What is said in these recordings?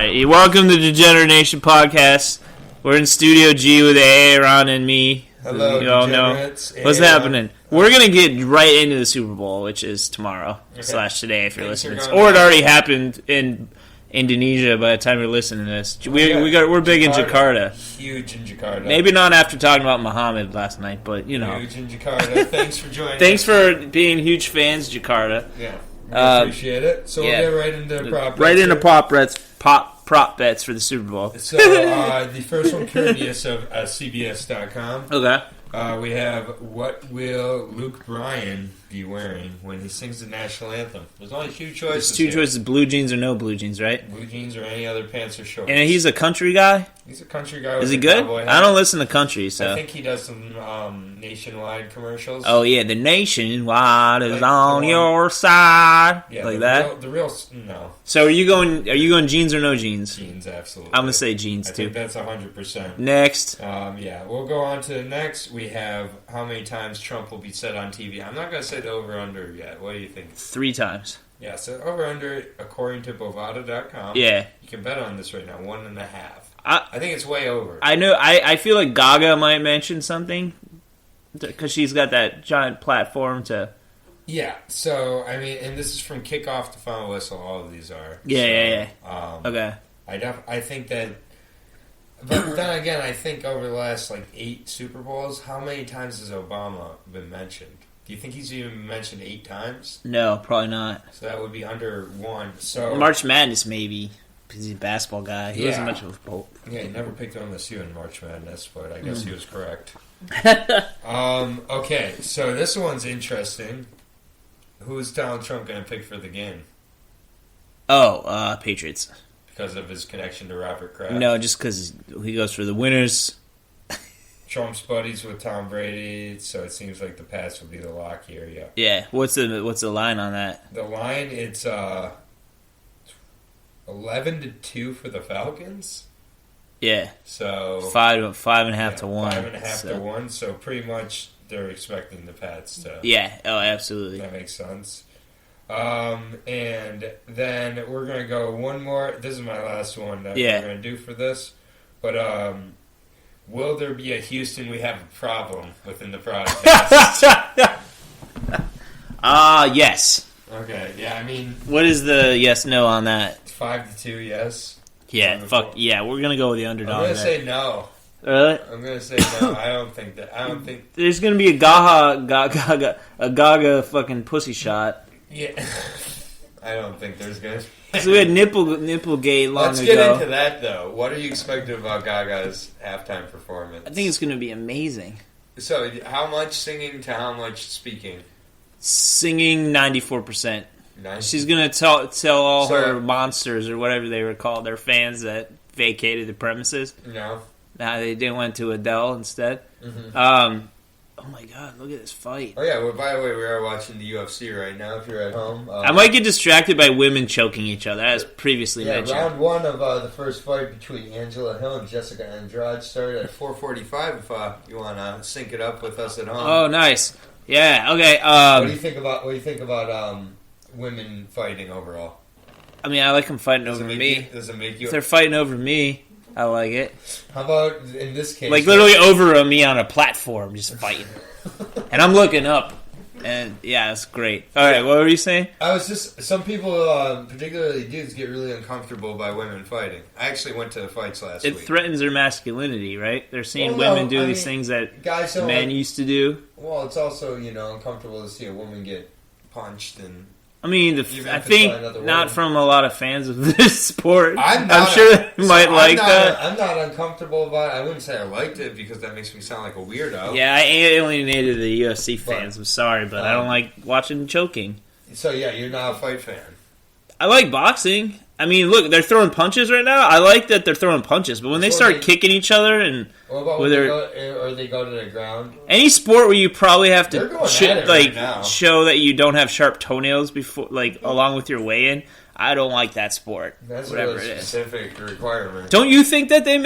Right, welcome to the Degenerate Nation podcast. We're in Studio G with Aaron and me. Hello, you all know what's happening. We're gonna get right into the Super Bowl, which is tomorrow / today if you're listening, or it already happened in Indonesia by the time you're listening to this. We're big in Jakarta. Huge in Jakarta. Maybe not after talking about Muhammad last night, but you know. Huge in Jakarta. Thanks for joining. Thanks for being huge fans, Jakarta. Yeah. Appreciate it. So we'll get right into prop bets. Right into prop bets for the Super Bowl. So the first one, courteous of CBS.com. Okay. We have, what will Luke Bryan be wearing when he sings the national anthem? There's only two choices. There's two choices: blue jeans or no blue jeans, right? Blue jeans or any other pants or shorts. And he's a country guy. He's a country guy. Is he good? I don't listen to country, so I think he does some nationwide commercials. Oh yeah, the nationwide is on your side, yeah, like that. The real no. So are you going jeans or no jeans? Jeans, absolutely. I'm gonna say jeans I too. think that's 100%. Next. Yeah, we'll go on to the next. We have how many times Trump will be said on TV. I'm not gonna say the over under yet. What do you think? 3 times. Yeah, so over under according to Bovada.com. Yeah. You can bet on this right now. 1.5. I think it's way over. I know. I feel like Gaga might mention something because she's got that giant platform to. Yeah. So I mean, and this is from kickoff to final whistle. All of these are. Yeah. So, Okay. I think that. But then again, I think over the last 8 Super Bowls, how many times has Obama been mentioned? Do you think he's even been mentioned 8 times? No, probably not. So that would be under 1. So March Madness maybe. Because he's a basketball guy. He wasn't much of a pope. Yeah, he never picked MSU in March Madness, but I guess he was correct. Okay, so this one's interesting. Who is Donald Trump going to pick for the game? Oh, Patriots. Because of his connection to Robert Kraft? No, just because he goes for the winners. Trump's buddies with Tom Brady, so it seems like the Pats will be the lock here. Yeah. Yeah. What's the line on that? The line, it's 11-2 for the Falcons. Yeah. So 5.5 to 1. 5.5 to 1. So pretty much they're expecting the Pats to. Yeah. Oh, absolutely. That makes sense. And then we're gonna go one more. This is my last one that we're gonna do for this. But will there be a Houston? We have a problem within the podcast. Yes. Okay. Yeah. I mean, what is the yes/no on that? 5-2. Yes. Yeah. Fuck. Yeah. We're gonna go with the underdog. I'm gonna say no. Really? I'm gonna say no. I don't think that. I don't think there's gonna be a Gaga fucking pussy shot. Yeah. I don't think there's gonna be. So we had Nipplegate long ago. Let's get into that though. What are you expecting about Gaga's halftime performance? I think it's gonna be amazing. So, how much singing to how much speaking? Singing 94%. She's gonna tell all her monsters or whatever they were called, their fans that vacated the premises. No. They went to Adele instead. Mm-hmm. Oh my god, look at this fight. Oh yeah, well, by the way, we are watching the UFC right now if you're at home. I might get distracted by women choking each other, as previously mentioned. Round 1 of the first fight between Angela Hill and Jessica Andrade started at 4:45 if you want to sync it up with us at home. Oh, nice. Yeah, okay. What do you think about women fighting overall? I mean, I like them fighting over me. Does it make you... If they're fighting over me, I like it. How about in this case? Like literally over me on a platform, just fighting. And I'm looking up. And yeah, it's great. All right, what were you saying? I was just, some people, particularly dudes, get really uncomfortable by women fighting. I actually went to the fights last week. It threatens their masculinity, right? They're seeing women do these things that men used to do. Well, it's also, uncomfortable to see a woman get punched and... I mean, I think not from a lot of fans of this sport. I'm sure they might that. I'm not uncomfortable about it. I wouldn't say I liked it because that makes me sound like a weirdo. Yeah, I alienated the UFC fans. I'm sorry, but I don't like watching choking. So, yeah, you're not a fight fan. I like boxing. I mean, look, they're throwing punches right now. I like that they're throwing punches, but when they start kicking each other and what about when they go to the ground? Any sport where you probably have to right show that you don't have sharp toenails before, along with your weigh-in. I don't like that sport. That's a really specific requirement. Don't you think that they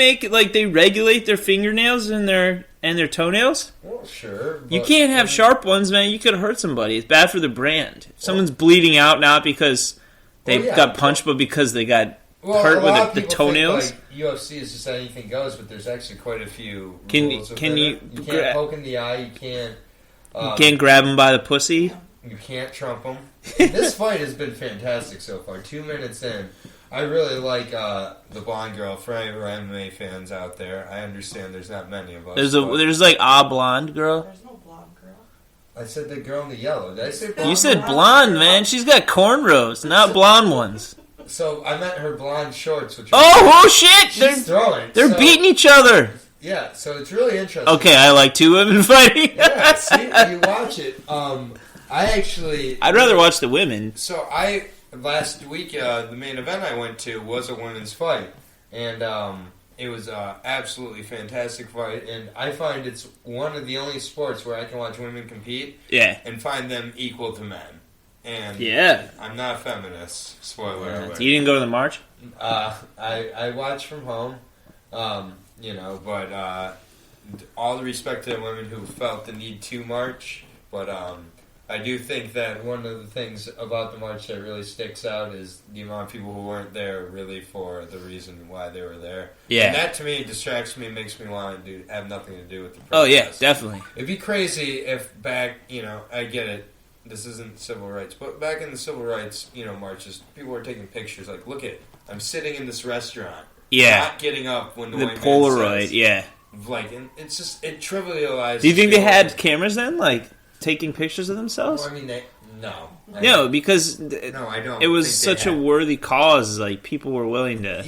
they regulate their fingernails and their toenails? Well, sure. You can't have sharp ones, man. You could hurt somebody. It's bad for the brand. If someone's bleeding out not because they got punched, but because they got hurt with the toenails. Think, like, UFC is just anything goes, but there's actually quite a few rules. You can't poke in the eye. You can't grab him by the pussy. You can't trump him. This fight has been fantastic so far. 2 minutes in. I really like the blonde girl. For any MMA fans out there, I understand there's not many of us. There's like a blonde girl. There's no blonde girl. I said the girl in the yellow. Did I say blonde? You said blonde, man. She's got cornrows, not blonde ones. So I meant her blonde shorts. Which oh shit! She's throwing. They're beating each other. Yeah, so it's really interesting. Okay, I like two women fighting. Yeah, see, you watch it. I'd rather watch the women. So last week, the main event I went to was a women's fight, and it was an absolutely fantastic fight. And I find it's one of the only sports where I can watch women compete, and find them equal to men. And I'm not a feminist. Spoiler alert. You didn't go to the march? I watched from home, but all the respect to the women who felt the need to march, but I do think that one of the things about the march that really sticks out is the amount of people who weren't there really for the reason why they were there. Yeah. And that to me distracts me and makes me want to have nothing to do with the protest. Oh yeah, definitely. It'd be crazy if back, I get it, this isn't civil rights, but back in the civil rights, marches, people were taking pictures like, look at, I'm sitting in this restaurant. Yeah. Not getting up when the white Polaroid, man says, yeah. Like, and it's just, it trivializes. Do you think they had cameras then, like, taking pictures of themselves? Well, I mean, no. No, because no, I don't. It was such a worthy cause. Like, people were willing to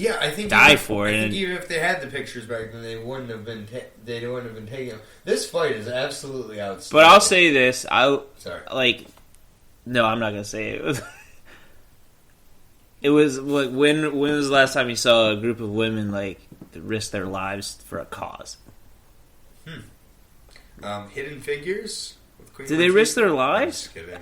die for it. I think even if they had the pictures back then, they wouldn't have been taking them. This fight is absolutely outstanding. But I'll say this. Sorry. No, I'm not going to say it. It was, like, when was the last time you saw a group of women, like, risk their lives for a cause? Hidden Figures? Did they risk their lives? I'm just kidding.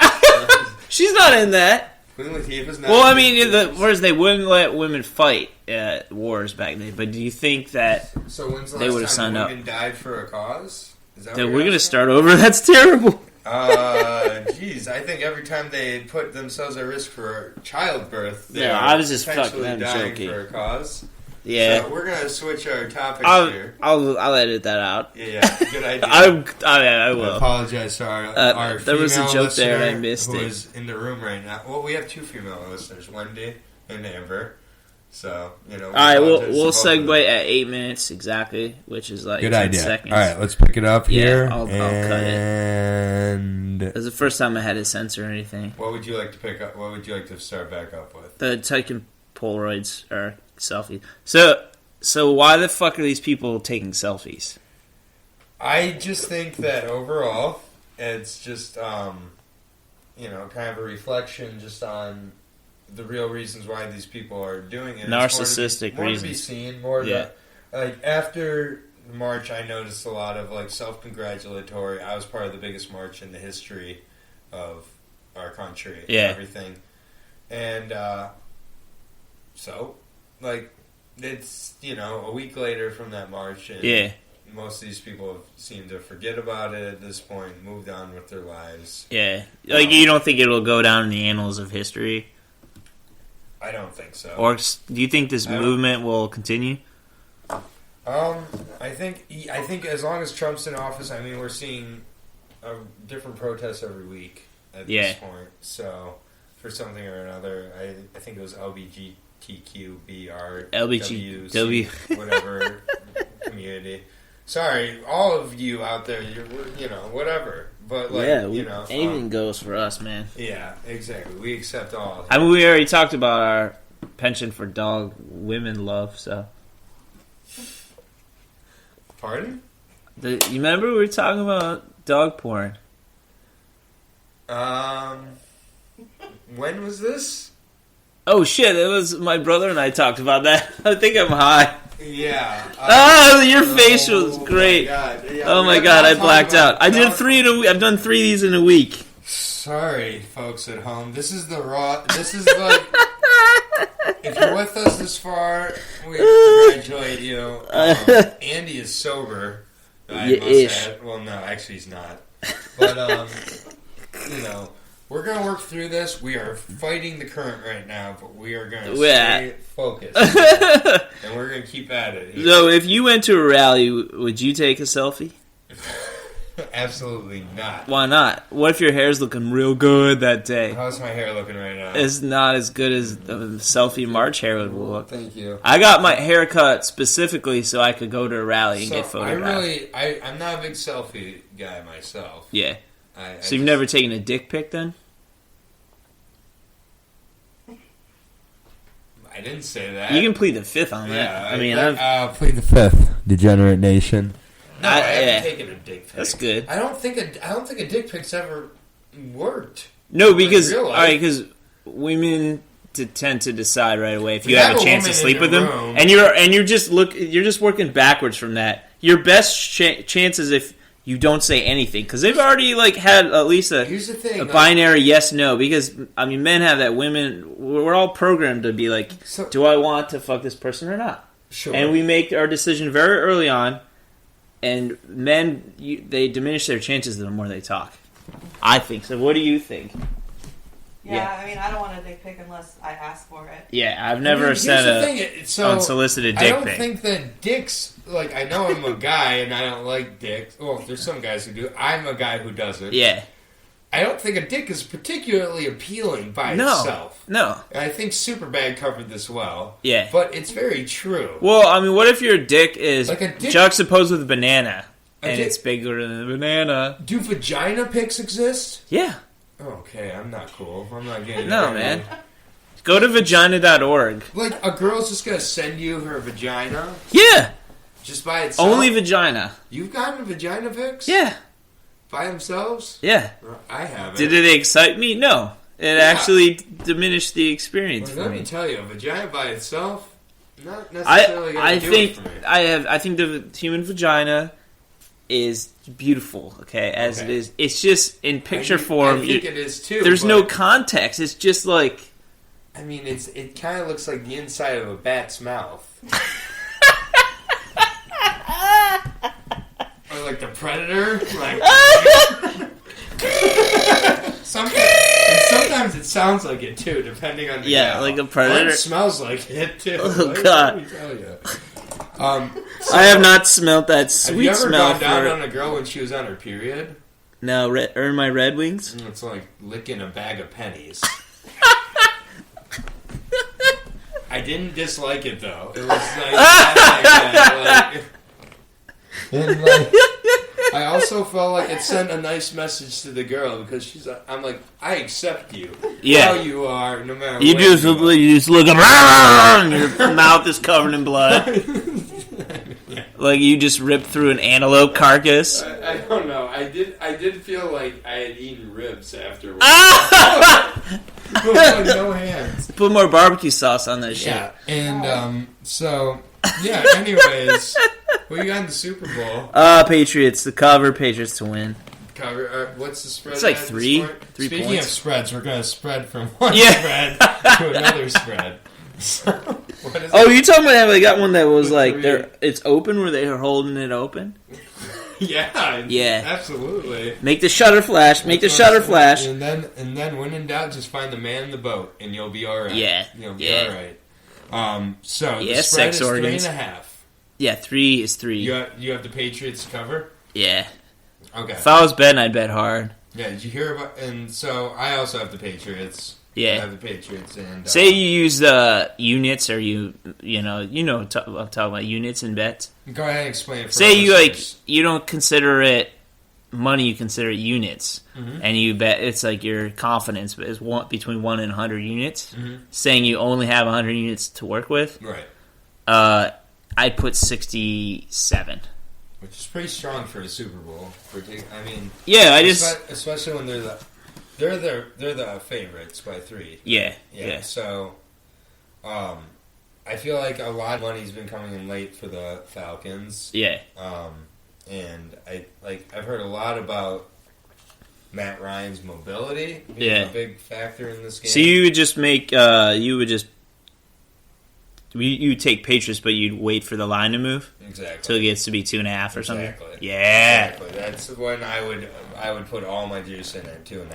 She's not in that. Queen Latifah's not. Well, I mean, whereas they wouldn't let women fight at wars back then. But do you think that when's the they would have last signed time up? Women died for a cause? Is that we're going to start over. That's terrible. Jeez, I think every time they put themselves at risk for childbirth, they I was just potentially fucking dying joking for a cause. Yeah, so we're gonna switch our topics here. I'll edit that out. Yeah, good idea. I will. I apologize to our there was a joke there and I missed who it. is in the room right now. Well, we have two female listeners, Wendy and Amber. So all right, we'll segue at 8 minutes exactly, which is like good 10 idea. seconds. All right, let's pick it up here. I'll cut it. And it was the first time I had to censor anything. What would you like to pick up? What would you like to start back up with? The taking Polaroids or selfies. So why the fuck are these people taking selfies? I just think that overall, it's just kind of a reflection just on the real reasons why these people are doing it. Narcissistic more reasons. To be seen, more to, like after March, I noticed a lot of like self-congratulatory. I was part of the biggest march in the history of our country. Yeah. And everything, and so like it's a week later from that march, and most of these people have seemed to forget about it at this point, moved on with their lives. Yeah, like you don't think it'll go down in the annals of history? I don't think so. Or do you think this movement will continue? I think as long as Trump's in office, I mean, we're seeing different protests every week at this point. So for something or another, I think it was LBGTQBRWC, whatever community. Sorry, all of you out there, whatever. But anything goes for us, man. Yeah, exactly. We accept all. I mean, we already talked about our penchant for dog women love. So, pardon? You remember we were talking about dog porn? When was this? Oh shit! It was my brother and I talked about that. I think I'm high. Yeah. Your face was great. Oh my god, I blacked out. I did 3 in a week. I've done 3 of these in a week. Sorry, folks at home. This is like if you're with us this far, we congratulate you. Andy is sober. I must add. Well, no, actually he's not. But We're going to work through this. We are fighting the current right now, but we are going to stay focused. And we're going to keep at it. So if you went to a rally, would you take a selfie? Absolutely not. Why not? What if your hair's looking real good that day? How's my hair looking right now? It's not as good as the selfie March hair would look. Thank you. I got my hair cut specifically so I could go to a rally and get photographed. I'm not a big selfie guy myself. Yeah. So you've never taken a dick pic then? I didn't say that. You can plead the fifth on that. I'll plead the fifth. Degenerate Nation. No, I haven't taken a dick pic. That's good. I don't think a dick pic's ever worked. No, because women tend to decide right away if you have a chance to sleep with them, and you're just working backwards from that. Your best chances if you don't say anything, because they've already had at least a binary yes/no. Because men have that. Women, we're all programmed to be like, do I want to fuck this person or not? Sure. And we make our decision very early on. And men, they diminish their chances the more they talk. I think so. What do you think? Yeah, I don't want a dick pic unless I ask for it. Yeah, I've never sent unsolicited dick pic. I don't think that dicks, I know I'm a guy and I don't like dicks. Well, there's some guys who do. I'm a guy who doesn't. Yeah. I don't think a dick is particularly appealing by itself. No. And I think Superbad covered this well. Yeah. But it's very true. Well, what if your dick is juxtaposed with a banana and it's bigger than a banana? Do vagina pics exist? Yeah. Okay, I'm not cool. I'm not getting No, man. Go to vagina.org. A girl's just going to send you her vagina? Yeah. Just by itself? Only vagina. You've gotten vagina pics? Yeah. By themselves? Yeah. I haven't. Did it excite me? No. It actually diminished the experience for me. Let me tell you, a vagina by itself, not necessarily going to do it for me. I think the human vagina is beautiful, as it is. It's just in picture form. I think it is too. There's no context. It's just it kind of looks like the inside of a bat's mouth. Or like the Predator. Sometimes it sounds like it too, depending on the gal. Like a Predator. Or it smells like it too. Oh, God. Let me tell you. I have not smelt that sweet smell. Have you ever gone down on a girl when she was on her period? No, earn my Red Wings? It's like licking a bag of pennies. I didn't dislike it though. It was nice. I also felt like it sent a nice message to the girl because I'm like, I accept you. Yeah. How you are, no matter what. You just look around, your mouth is covered in blood. Like you just ripped through an antelope carcass. I don't know. I did feel like I had eaten ribs afterwards. No hands. Put more barbecue sauce on that shit. Yeah, and anyways, what you got in the Super Bowl? Patriots, the cover, Patriots to win. What's the spread? It's like three Speaking points. of spreads, we're going to spread from one spread to another spread. You talking about they got one that was it's open where they are holding it open? Yeah, absolutely. Make the shutter flash. Make the shutter flash. And then when in doubt, just find the man in the boat, and you'll be all right. Yeah, you'll be all right. So the spread is 3.5. Yeah, 3 is 3. You have the Patriots cover. Yeah. Okay. If I was betting, I'd bet hard. Yeah. Did you hear about? And so I also have the Patriots. Yeah. I have the Patriots. And say you use units, or I'm talking about units and bets. Go ahead and explain it. Say you don't consider it money, you consider it units, and you bet it's like your confidence is between 1 and 100 units. Saying you only have 100 units to work with. Right. I'd put 67. Which is pretty strong for a Super Bowl. Especially when they're the favorites by 3. Yeah. So, I feel like a lot of money's been coming in late for the Falcons. Yeah. And I've heard a lot about Matt Ryan's mobility being a big factor in this game. So you would just make you would take Patriots, but you'd wait for the line to move till it gets to be 2.5 or something. Yeah, exactly. That's when I would put all my juice in at 2.5.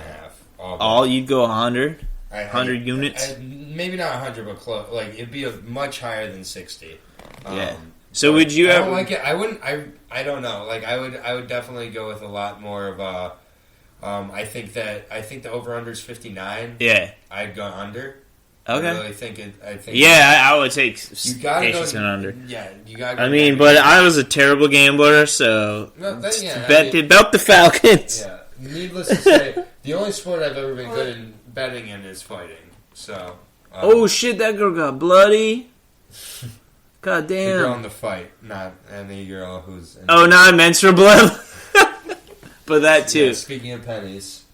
All you'd go 100? 100 units? Maybe not 100, but close. Like, it'd be much higher than 60. Yeah. So would you I ever... don't like it. I wouldn't... I don't know. Like, I would definitely go with a lot more of a... I think the over-under is 59. Yeah. I'd go under. Okay. I really think it... I would take Patience and under. Yeah, you gotta go... I mean, but I was a terrible gambler, so... bet the Falcons. Yeah. Needless to say, the only sport I've ever been good in betting in is fighting. So... oh, shit, that girl got bloody. God damn. The girl in the fight, not any girl who's... not menstrual blood? But that, too. Yeah, speaking of pennies...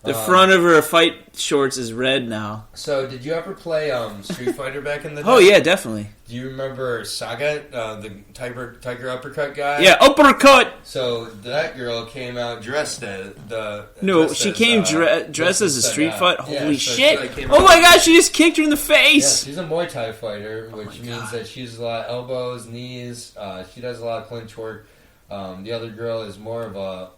The front of her fight shorts is red now. So, did you ever play Street Fighter back in the day? Oh, yeah, definitely. Do you remember Sagat, the tiger uppercut guy? Yeah, uppercut! So, that girl came out dressed as... dressed as a street fighter? Holy shit! Oh my god, she just kicked her in the face! Yeah, she's a Muay Thai fighter, which means that she uses a lot of elbows, knees, she does a lot of clinch work. The other girl is more of a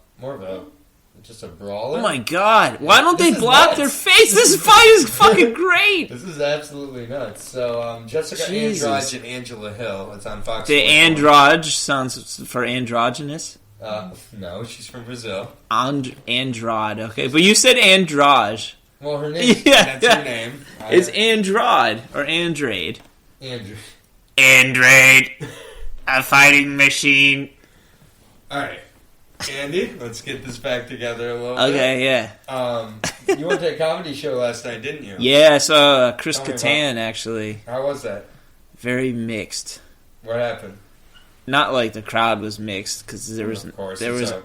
just a brawler. Oh my god! Why don't they block their face? This fight is fucking great. This is absolutely nuts. So Jessica Andrade and Angela Hill. It's on Fox. The Andrade sounds for androgynous. No, she's from Brazil. Andrade. Okay, but you said Andrade. Well, her name. That's her name. It's Andrade or Andrade. Andrade, a fighting machine. All right. Andy, let's get this back together a little bit. Okay, yeah. You went to a comedy show last night, didn't you? Yeah, I saw Chris Kattan, actually. How was that? Very mixed. What happened? Not like the crowd was mixed, because there was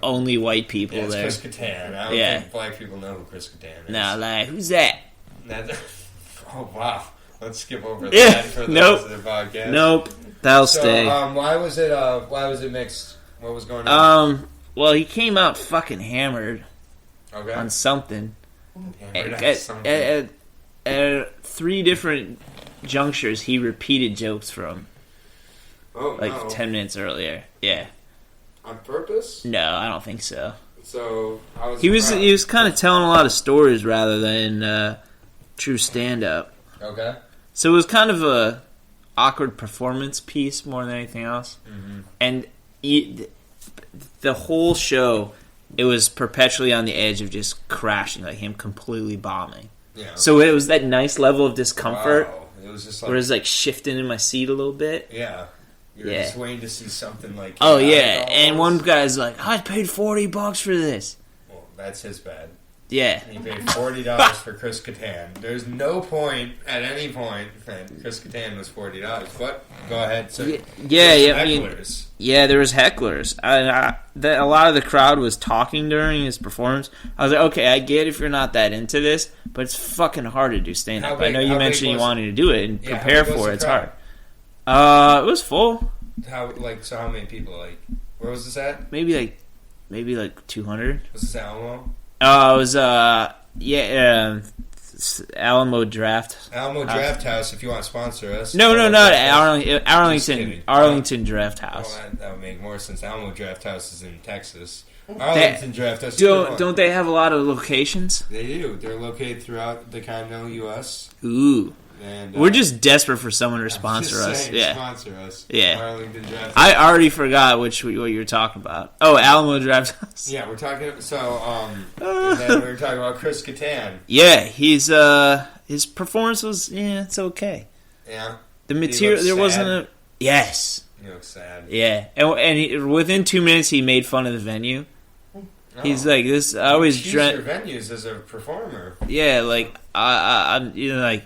only white people there. It's Chris Kattan. I don't think black people know who Chris Kattan is. No, like, who's that? Oh, wow. Let's skip over that for the rest of the podcast. Nope. That'll stay. Why was it mixed? What was going on? Well, he came out fucking hammered on something. At 3 different junctures, he repeated jokes from 10 minutes earlier. Yeah. On purpose? No, I don't think so. So he was kind of telling a lot of stories rather than true stand-up. Okay. So it was kind of a awkward performance piece more than anything else, and the whole show, it was perpetually on the edge of just crashing, like him completely bombing. Yeah. So it was that nice level of discomfort. Wow. It was just where it was like shifting in my seat a little bit. Yeah. You're just waiting to see something like... Oh, yeah. And one guy's like, I paid $40 for this. Well, that's his bad. Yeah. And he paid $40 for Chris Kattan. There's no point, at any point, that Chris Kattan was $40. But, go ahead. So, hecklers. There was hecklers. A lot of the crowd was talking during his performance. I was like, okay, I get if you're not that into this, but it's fucking hard to do stand-up. I know you mentioned you wanted to do it and prepare for it. It's hard. It was full. How many people? Like, where was this at? Maybe 200. Was this Alamo? It was Alamo Draft. Alamo Draft House. If you want to sponsor us. No, not Arlington Draft House. Well, that would make more sense. Alamo Draft House is in Texas. Arlington Draft House. Don't they have a lot of locations? They do. They're located throughout the continental U.S. Ooh. And, we're just desperate for someone to sponsor us. Sponsor us. Yeah. Arlington Draft House. I already forgot what you were talking about. Oh, Alamo Draft House. Yeah, we're talking. So, and then we were talking about Chris Kattan. Yeah, his performance was it's okay. Yeah. The material there wasn't a yes. He looks sad. Yeah, and within 2 minutes he made fun of the venue. Oh. He's like this. I always your venues as a performer. Yeah, like I'm like.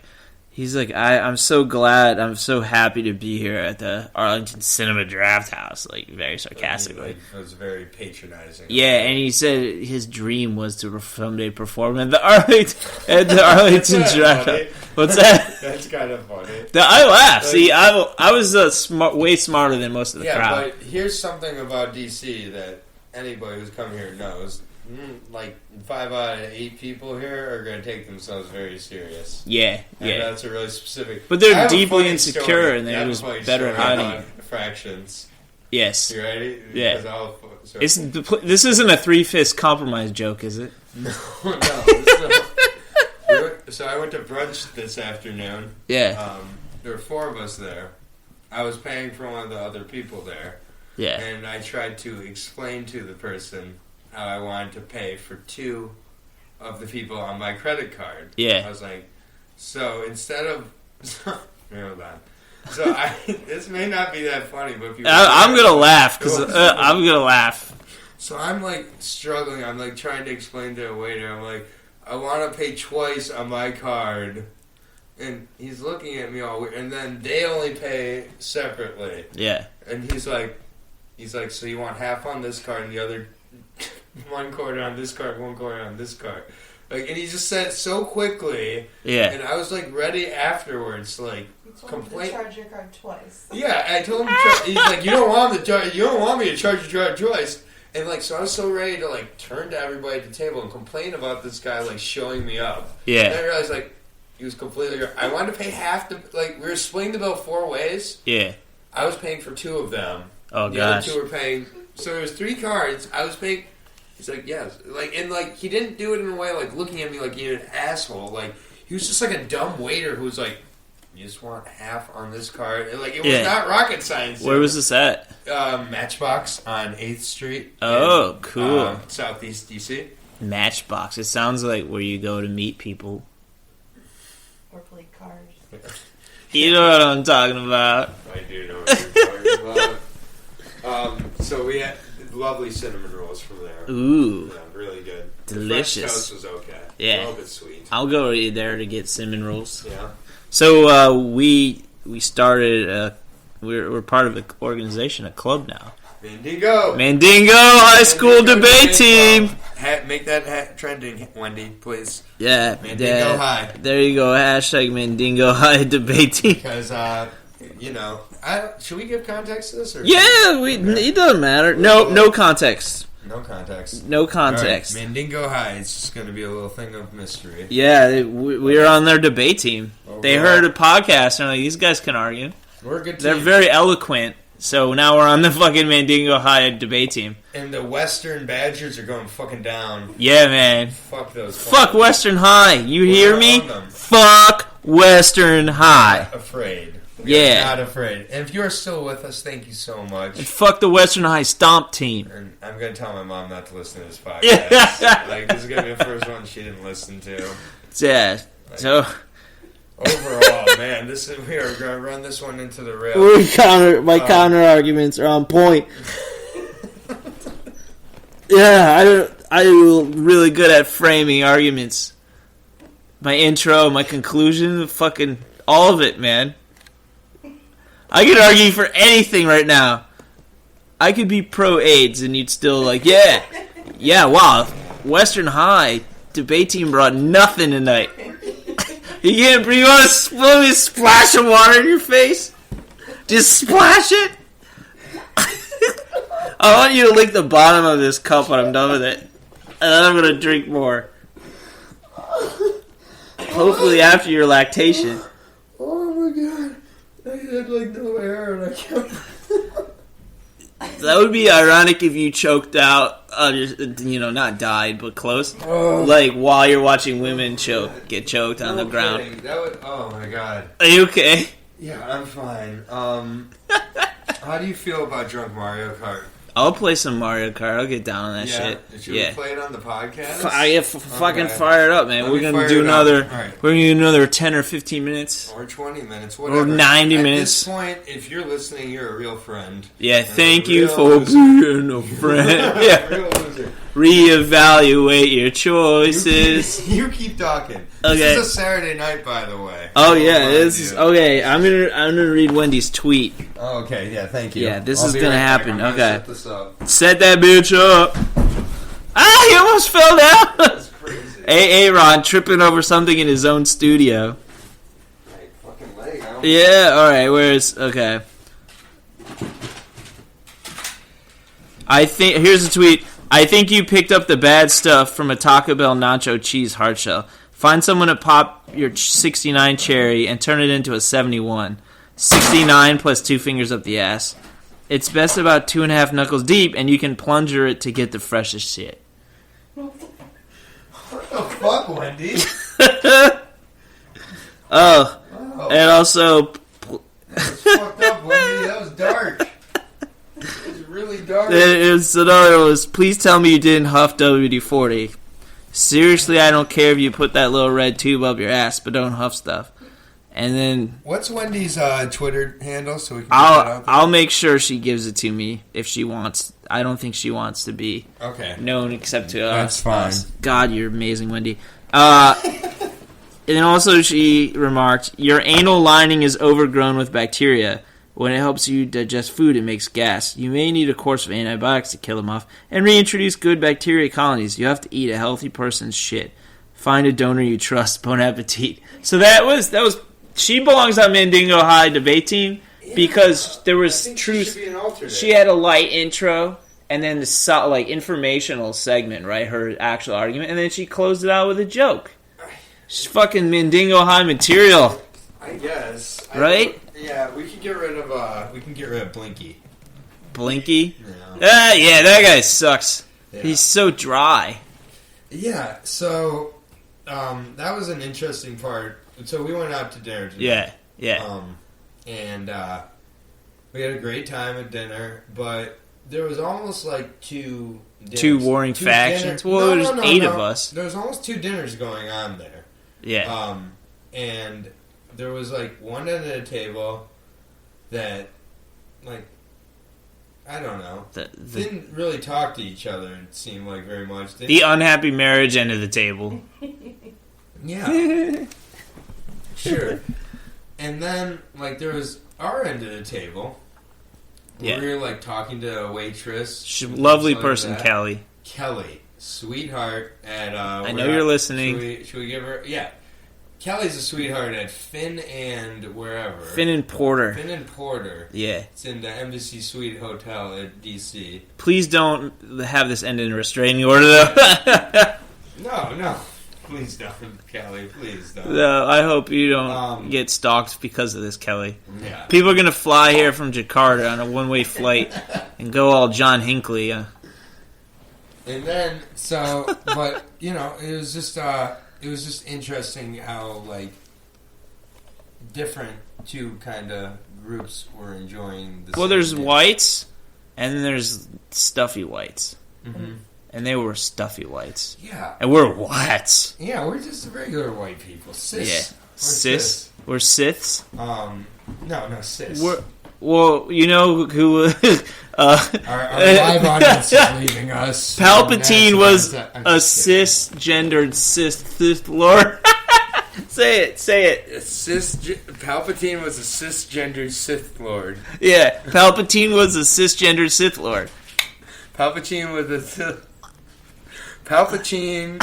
He's like, I'm so glad, I'm so happy to be here at the Arlington Cinema Draft House, like, very sarcastically. It was very patronizing. Yeah, and he said his dream was to someday perform at the Arlington Draft House. What's that? That's kind of funny. I laughed. See, I was way smarter than most of the crowd. Yeah, but here's something about DC that anybody who's come here knows. Like 5 out of 8 people here are going to take themselves very serious. Yeah. That's a really specific. But they're deeply insecure, and they're just better at hiding. Fractions. Yes. You ready? Yeah. This isn't a 3-fist compromise joke, is it? No. So I went to brunch this afternoon. Yeah. There were 4 of us there. I was paying for one of the other people there. Yeah. And I tried to explain to the person how I wanted to pay for 2 of the people on my credit card. Yeah. I was like, so instead of... hold on. So this may not be that funny, but people... I'm going to laugh, because I'm going to laugh. So I'm, like, struggling. I'm, like, trying to explain to a waiter. I'm like, I want to pay twice on my card. And he's looking at me all weird. And then they only pay separately. Yeah. And he's like, so you want half on this card and the other 1 quarter on this card, 1 quarter on this card. Like, and he just said it so quickly. Yeah. And I was, like, ready afterwards to, like, complain. To charge your card twice. Yeah, I told him he's like, you don't want me to charge your card twice. And, like, so I was so ready to, like, turn to everybody at the table and complain about this guy, like, showing me up. Yeah. And I realized, like, he was completely... I wanted to pay half the... Like, we were splitting the bill 4 ways. Yeah. I was paying for 2 of them. Oh, gosh. The other 2 were paying... So there was 3 cards. I was paying... He's like, yes. Like, and, like, he didn't do it in a way, like, looking at me like he was an asshole. Like, he was just, like, a dumb waiter who was like, you just want half on this card. And, like, it was not rocket science. Where was this at? Matchbox on 8th Street. Oh, cool. Southeast D.C. Matchbox. It sounds like where you go to meet people. Or play cards. You know what I'm talking about. I do know what you're talking about. So we had lovely cinnamon rolls from there. Ooh. Yeah, really good. Delicious. The French toast was okay. Yeah. A little bit sweet. I'll go there to get cinnamon rolls. Yeah. So we started. We're part of an organization, a club now. Mandingo High School Debate Team. Make that hat trending, Wendy, please. Yeah. Mandingo High. There you go. Hashtag Mandingo High Debate Team. Because, should we give context to this? Or it doesn't matter. No context. No context. No context. Right, Mandingo High. It's just going to be a little thing of mystery. Yeah, we were on their debate team. They heard a podcast and they're like, these guys can argue. We're a good team. They're very eloquent. So now we're on the fucking Mandingo High debate team. And the Western Badgers are going fucking down. Yeah, man. Fuck those. Fuck Western High. You hear me? Fuck Western High. Not afraid. We are not afraid. And if you're still with us, thank you so much. And fuck the Western High Stomp team. And I'm going to tell my mom not to listen to this podcast. This is going to be the first one she didn't listen to. Yeah. So... Overall, man, we are going to run this one into the rail. My counter arguments are on point. Yeah, I'm really good at framing arguments. My intro, my conclusion, fucking all of it, man. I could argue for anything right now. I could be pro-AIDS and you'd still like, yeah, wow, Western High debate team brought nothing tonight. You want to splash of water in your face? Just splash it? I want you to lick the bottom of this cup when I'm done with it. And then I'm going to drink more. Hopefully after your lactation. Oh my god. I had no air and I can't... That would be ironic if you choked out, not died, but close. Like, while you're watching women get choked on the ground. Oh my god. Are you okay? Yeah, I'm fine. How do you feel about Drunk Mario Kart? I'll play some Mario Kart. I'll get down on that shit. Should we play it on the podcast? Fucking fire it up, man. We're gonna do another. Right. We're gonna do another 10 or 15 minutes, or 20 minutes, whatever. Or 90 minutes. At this point, if you're listening, you're a real friend. Yeah, thank you for being a friend. Yeah. Real loser. Reevaluate your choices. You keep talking. Okay. This is a Saturday night, by the way. Oh yeah, this is okay. I'm gonna read Wendy's tweet. Oh, okay, yeah, thank you. Yeah, this is gonna happen. Okay, set this up. Set that bitch up. He almost fell down. That's crazy. Aaron tripping over something in his own studio. Right, fucking leg. Yeah. All right. Where's okay? Here's a tweet. I think you picked up the bad stuff from a Taco Bell nacho cheese hard shell. Find someone to pop your 69 cherry and turn it into a 71. 69 plus 2 fingers up the ass. It's best about 2.5 knuckles deep, and you can plunger it to get the freshest shit. What the fuck, Wendy? Oh, and also... That was fucked up, Wendy. That was dark. It was really dark. Another was, please tell me you didn't huff WD-40. Seriously, I don't care if you put that little red tube up your ass, but don't huff stuff. And then... What's Wendy's Twitter handle so we can get that out there? I'll make sure she gives it to me if she wants. I don't think she wants to be known except to us. That's fine. God, you're amazing, Wendy. And then also she remarked, your anal lining is overgrown with bacteria. When it helps you digest food, it makes gas. You may need a course of antibiotics to kill them off and reintroduce good bacteria colonies. You have to eat a healthy person's shit. Find a donor you trust. Bon appetit. So that was. She belongs on Mandingo High debate team because there was truth. She had a light intro and then the informational segment, right? Her actual argument, and then she closed it out with a joke. She's fucking Mandingo High material. I guess. Right? Yeah, we can get rid of Blinky. Blinky? Yeah, that guy sucks. Yeah. He's so dry. Yeah, so that was an interesting part. So we went out to dinner today. Yeah. And we had a great time at dinner, but there was almost like two warring factions. Well, there's 8 of us. There was almost 2 dinners going on there. Yeah. And there was like one end of the table that, like, I don't know, didn't really talk to each other. It seemed like very much. The unhappy marriage end of the table. Yeah. Sure. And then, like, there was our end of the table. Yeah. We were, like, talking to a waitress. Lovely person, Kelly. Kelly. Sweetheart at... I know you're listening. Should we give her... Yeah. Kelly's a sweetheart at Finn and wherever. Finn and Porter. Yeah. It's in the Embassy Suite Hotel at D.C. Please don't have this end in a restraining order, though. No. Please don't, Kelly. Please don't. No, I hope you don't get stalked because of this, Kelly. Yeah. People are going to fly here from Jakarta on a one-way flight and go all John Hinckley. And then, but, you know, it was just interesting how, like, different 2 kind of groups were enjoying the Well, there's whites, and then there's stuffy whites. Mm-hmm. And they were stuffy whites. Yeah. And we're whites. Yeah, we're just regular white people. Cis. Yeah. We're Siths. No, cis. Well, you know who... our live audience is leaving us. Palpatine was a cisgendered Sith Lord. Say it. Palpatine was a cisgendered Sith Lord. Yeah, Palpatine was a cisgendered Sith Lord. Palpatine was a... Palpacino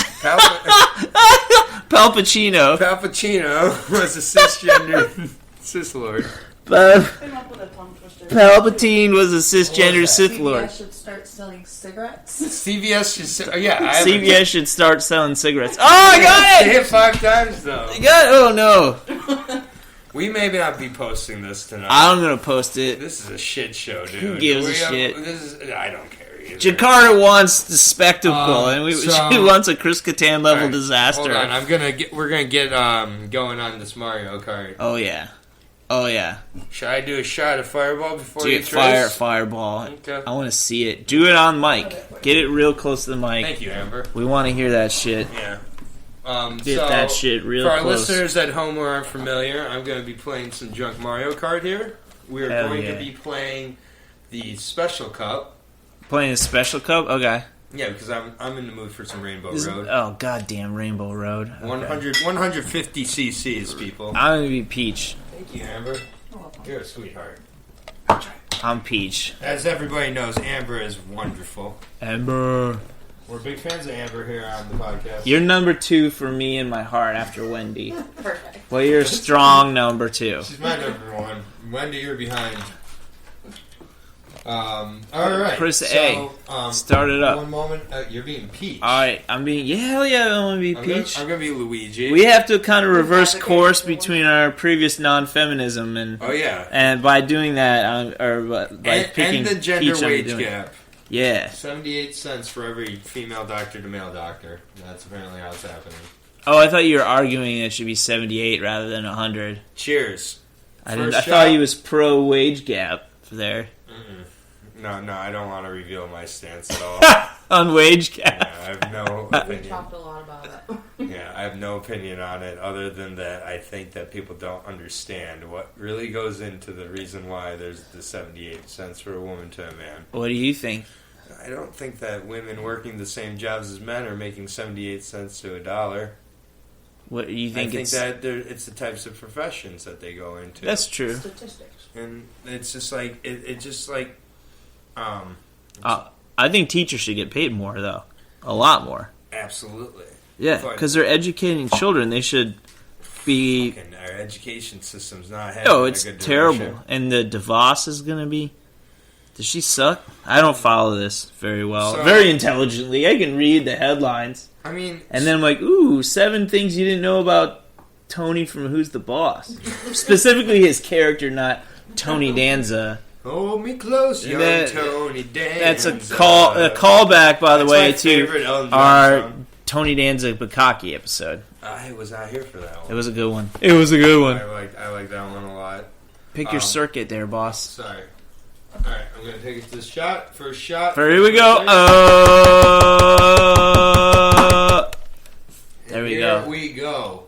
was a cisgender Sith Lord. Palpatine was a cisgender Sith Lord. CVS should start selling cigarettes. CVS should start selling cigarettes. Oh, I got it! Say it 5 times, though. Oh, no. We may not be posting this tonight. I'm going to post it. This is a shit show, dude. Who gives a shit? I don't care. Jakarta wants the spectacle, and she wants a Chris Kattan level disaster. Hold on, we're gonna get going on this Mario Kart. Oh yeah. Should I do a shot of Fireball before you Fireball? Okay. I want to see it. Do it on mic. Get it real close to the mic. Thank you, Amber. We want to hear that shit. Yeah. Get that shit real close. For our listeners at home who aren't familiar, I'm going to be playing some junk Mario Kart here. We're going to be playing the Special Cup. Playing a Special Cup? Okay. Yeah, because I'm in the mood for some Rainbow Road. Oh, goddamn Rainbow Road. Okay. 150 cc's, people. I'm going to be Peach. Thank you, Amber. You're a sweetheart. I'm Peach. As everybody knows, Amber is wonderful. Amber. We're big fans of Amber here on the podcast. You're number 2 for me in my heart after Wendy. Perfect. Well, you're a strong number 2. She's my number 1. Wendy, you're behind. All right. Press A. Start it up. One moment. You're being Peach. All right. I'm being... Yeah, hell yeah, I want to be Peach. I'm going to be Luigi. We have to kind of reverse course between our previous non-feminism and... Oh, yeah. And by doing that, picking and the gender Peach, wage gap. Yeah. 78 cents for every female doctor to male doctor. That's apparently how it's happening. Oh, I thought you were arguing it should be 78 rather than 100. Cheers. I thought he was pro wage gap there. No, I don't want to reveal my stance at all. On wage gap. Yeah, I have no opinion. We talked a lot about it. Yeah, I have no opinion on it other than that I think that people don't understand what really goes into the reason why there's the 78 cents for a woman to a man. What do you think? I don't think that women working the same jobs as men are making 78 cents to $1. What do you think? I think that it's the types of professions that they go into. That's true. Statistics. And it's just like I think teachers should get paid more, though. A lot more. Absolutely. Yeah, because they're educating children. They should be... Our education system's not having a it's good terrible. direction. And the DeVos is going to be... Does she suck? I don't follow this very well. Very intelligently. I can read the headlines. I mean... And then I'm like, ooh, 7 things you didn't know about Tony from Who's the Boss. Specifically his character, not Tony Danza. Hold me close, young Tony Danza. That's a callback, by the way, to our Tony Danza Bukkake episode. I was not here for that one. It was a good one. It was a good one. I like that one a lot. Pick your circuit there, boss. Sorry. All right, I'm gonna take this shot. First shot. Here we go. There we go. Here we go.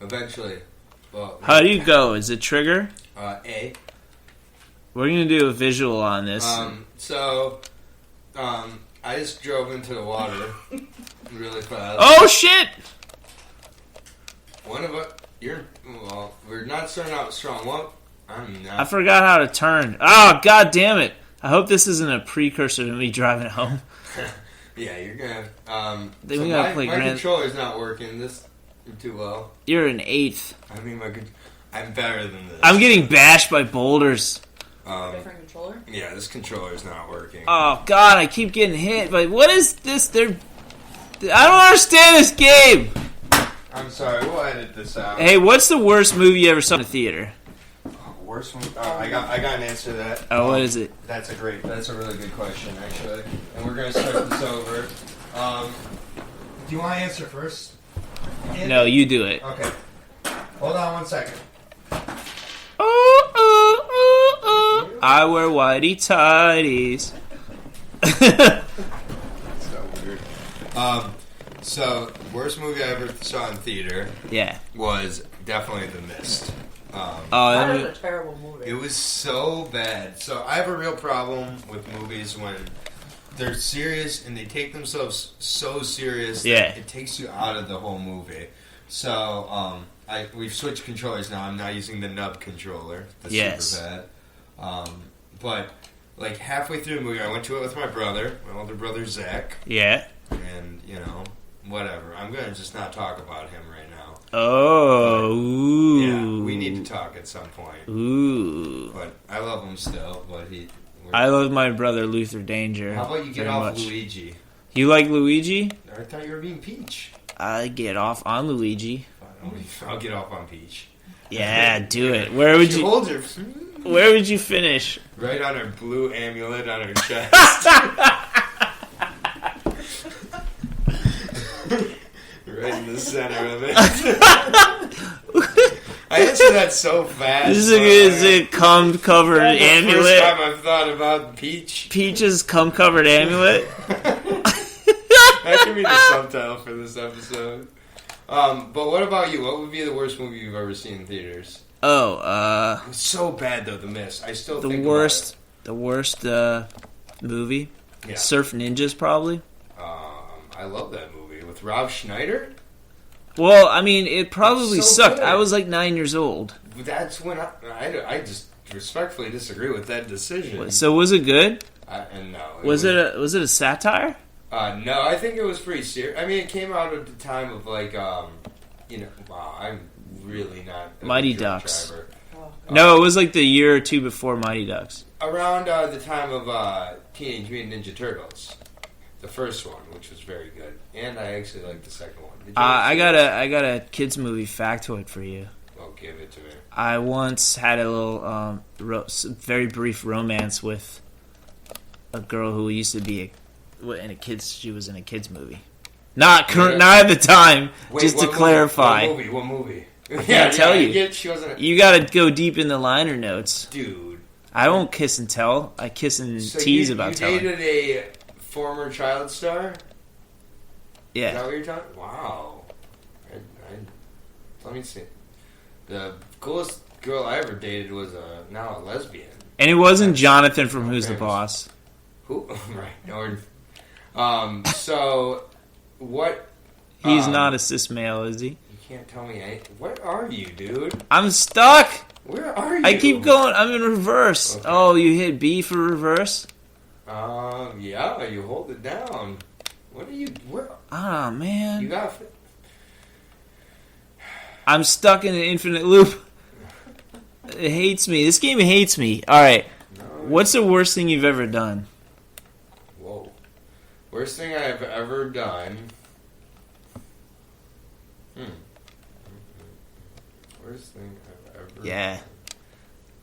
Eventually. Well, how do you go? Is it trigger? A. We're gonna do a visual on this. I just drove into the water really fast. Oh shit! One of us. We're not starting out strong. What? I'm not. I forgot how to turn. Oh, god damn it! I hope this isn't a precursor to me driving home. Yeah, you're gonna. Then we gotta play my controller's not working this too well. You're an 8th. I mean, I'm better than this. I'm getting bashed by boulders. Different controller? Yeah, this controller's not working. Oh god, I keep getting hit. But what is this? I don't understand this game. I'm sorry, we'll edit this out. Hey, what's the worst movie you ever saw in a theater? Worst one? I got an answer to that. Oh, what is it? That's a really good question, actually. And we're gonna start this over. Do you want to answer first? No, you do it. Okay. Hold on 1 second. I wear whitey tighties. So weird. So worst movie I ever saw in theater. Yeah. Was definitely The Mist. That was a terrible movie. It was so bad. So I have a real problem with movies when they're serious and they take themselves so serious that it takes you out of the whole movie. So we've switched controllers now. I'm now using the nub controller. That's super bad. But like halfway through the movie, I went to it with my older brother Zach. Yeah. And whatever. I'm gonna just not talk about him right now. Oh. Ooh. Yeah, we need to talk at some point. Ooh. But I love him still. But I love my brother Luther Danger. How about you get off Luigi? You like Luigi? I thought you were being Peach. I get off on Luigi. I'll get off on Peach. Yeah, do it. Where would you hold her? Where would you finish? Right on her blue amulet on her chest. Right in the center of it. I answered that so fast. This is a cum-covered amulet. The first time I've thought about Peach. Peach's cum-covered amulet. That could be the subtitle for this episode. But what about you? What would be the worst movie you've ever seen in theaters? Oh, it was so bad though. The Mist. I still think the worst movie. Yeah. Surf Ninjas, probably. I love that movie with Rob Schneider. Well, I mean, it probably sucked. Good. I was like 9 years old. That's when I just respectfully disagree with that decision. So was it good? No. Was it a satire? No, I think it was pretty serious. I mean, it came out at the time of like, wow, I'm really not a Mighty drunk Ducks. driver. No, it was like the year or two before Mighty Ducks. Around the time of Teenage Mutant Ninja Turtles, the first one, which was very good, and I actually liked the second one. I got a kids movie factoid for you. Well, give it to me. I once had a little very brief romance with a girl who used to be she was in a kids movie. Not at the time. Wait, just to clarify. What movie? I can't tell you. She wasn't. You got to go deep in the liner notes, dude. I won't kiss and tell. I kiss and tease about telling. You dated a former child star? Yeah. Is that what you're talking? Wow. Let me see. The coolest girl I ever dated was now a lesbian. And it wasn't Jonathan from Who's the Boss. Who? Right. So, what... He's not a cis male, is he? You can't tell me anything. What are you, dude? I'm stuck! Where are you? I keep going. I'm in reverse. Okay. Oh, you hit B for reverse? Yeah, you hold it down. What are you... Where? Oh, man. You got... I'm stuck in an infinite loop. It hates me. This game hates me. Alright. No, what's the worst thing you've ever done? Whoa. Worst thing I've ever done... Worst thing I've ever done.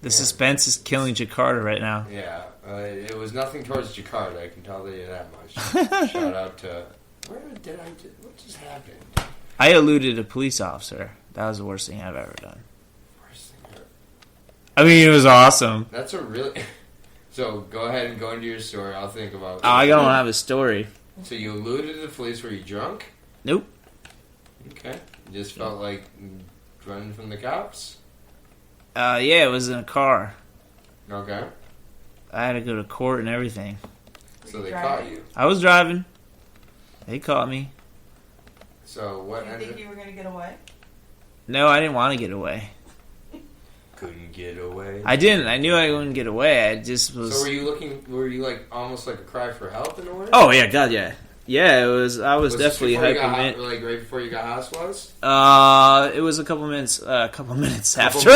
The suspense is killing Jakarta right now. Yeah. It was nothing towards Jakarta, I can tell you that much. Shout out to... What just happened? I eluded a police officer. That was the worst thing I've ever done. Worst thing ever. I mean, it was awesome. That's a really... So, go ahead and go into your story. I'll think about it. I don't have a story. So, you eluded the police. Were you drunk? Nope. Okay. You just felt like running from the cops? Yeah, it was in a car. Okay. I had to go to court and everything. So, they caught you? I was driving. They caught me. So, what Did you think you were going to get away? No, I didn't want to get away. Couldn't get away? I didn't. I knew I wouldn't get away. I just was... So were you like almost like a cry for help in a way? Oh, yeah, God, yeah. Yeah, it was... I was definitely hyperventilating. Like right before you got hospitalized? It was a couple minutes after.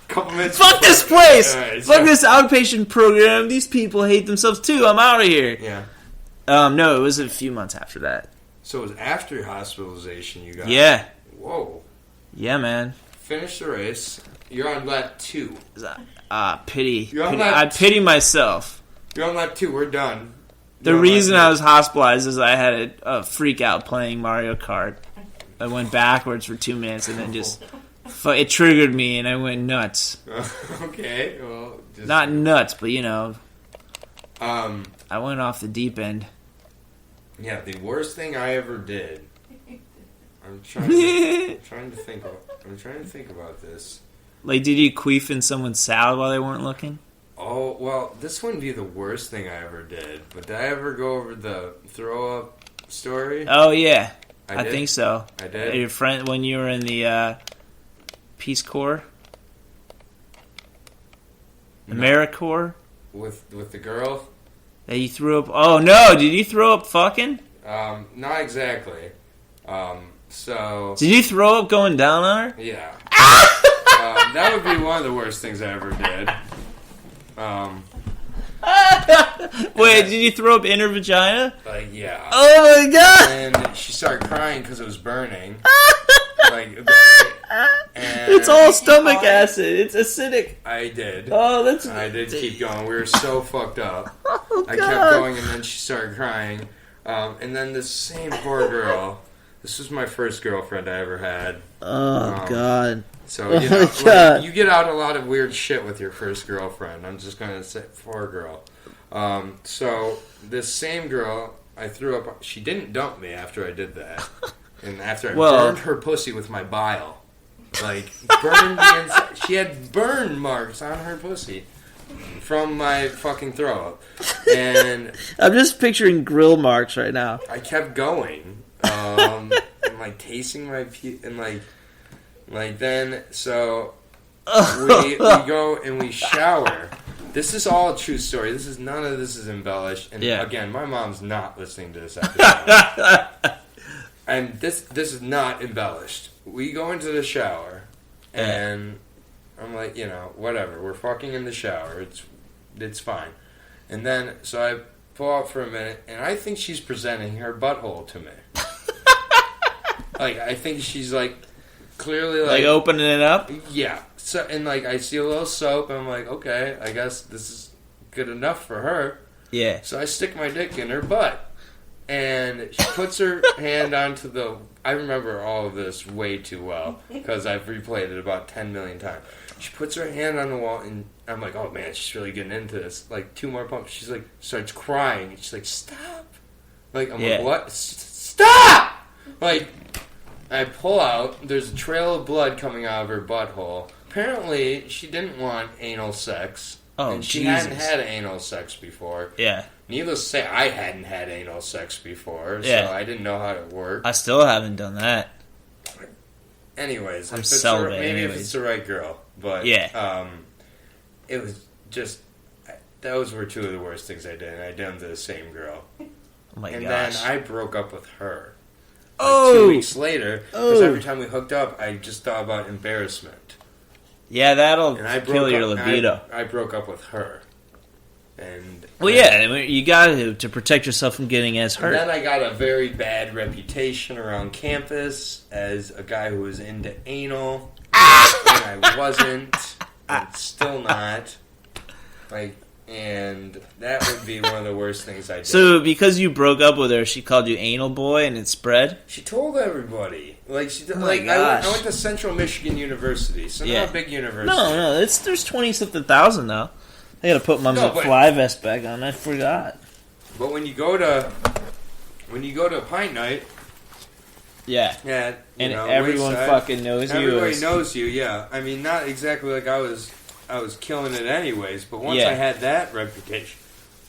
Couple minutes. Fuck this place! Right, fuck this outpatient program. These people hate themselves too. I'm out of here. Yeah. No, it was a few months after that. So it was after your hospitalization you got... Yeah. Whoa. Yeah, man. Finish the race. You're on lap 2. Pity. I pity myself. You're on lap 2. We're done. The reason I was hospitalized is I had a freak out playing Mario Kart. I went backwards for 2 minutes and then just... It triggered me and I went nuts. Okay, well... Not nuts, but you know... I went off the deep end. Yeah, the worst thing I ever did... I'm trying to think about this. Like, did you queef in someone's salad while they weren't looking? Oh, well, this wouldn't be the worst thing I ever did. But did I ever go over the throw-up story? Oh, yeah. I think so. I did? Your friend, when you were in the Peace Corps? No. AmeriCorps? With the girl? That you threw up... Oh, no! Did you throw up fucking? Not exactly. So... Did you throw up going down on her? Yeah. That would be one of the worst things I ever did. Wait, did you throw up in her vagina? Yeah. Oh my god! And she started crying because it was burning. And it's all stomach acid. It's acidic. I did. Oh, that's... I did keep going. We were so fucked up. Oh, I kept going, and then she started crying. And then this same poor girl... This was my first girlfriend I ever had. Oh, God. So, you know, like, you get out a lot of weird shit with your first girlfriend. I'm just going to say, poor girl. So, this same girl, I threw up... She didn't dump me after I did that. And after I burned her pussy with my bile. Like, burned the inside. She had burn marks on her pussy from my fucking throw-up. And... I'm just picturing grill marks right now. I kept going. And like tasting my and like then so we go and we shower. This is all a true story. None of this is embellished. And again, my mom's not listening to this episode. And this is not embellished. We go into the shower and I'm like, you know, whatever. We're fucking in the shower. It's fine. And then so I pull out for a minute and I think she's presenting her butthole to me. Like, I think she's, like, clearly, like... Like, opening it up? Yeah. So, and, like, I see a little soap, and I'm like, okay, I guess this is good enough for her. Yeah. So I stick my dick in her butt. and she puts her hand onto the... I remember all of this way too well because I've replayed it about 10 million times. She puts her hand on the wall, and I'm like, oh, man, she's really getting into this. Like, 2 more pumps. She's like, starts crying. And she's like, stop. Like, I'm like, what? Stop! Like, I pull out. There's a trail of blood coming out of her butthole. Apparently, she didn't want anal sex. Oh, and she Jesus. hadn't had anal sex before. Yeah. Needless to say, I hadn't had anal sex before, Yeah. so I didn't know how it worked. I still haven't done that. Anyways, I'm if it's celibate, maybe if it's the right girl. But, yeah. It was just... Those were 2 of the worst things I did, and I did them to the same girl. Oh my and gosh. then I broke up with her. Oh! 2 weeks later, because every time we hooked up, I just thought about embarrassment. Yeah, that'll And I kill your libido. I broke up with her. And Well, yeah, I mean, you got to protect yourself from getting as hurt. And then I got a very bad reputation around campus as a guy who was into anal. And I wasn't. And still not. Like, and that would be one of the worst things I did. So, because you broke up with her, she called you anal boy and it spread? She told everybody. Like, she did, Oh my like gosh. I went to Central Michigan University, so not a big university. No, there's 20-something thousand now. I gotta put my McFly vest back on. I forgot. But when you go to Pint Night, yeah, and everyone Wayside, fucking knows you. Everybody knows you. Yeah, I mean, not exactly like I was killing it anyways. But once I had that reputation,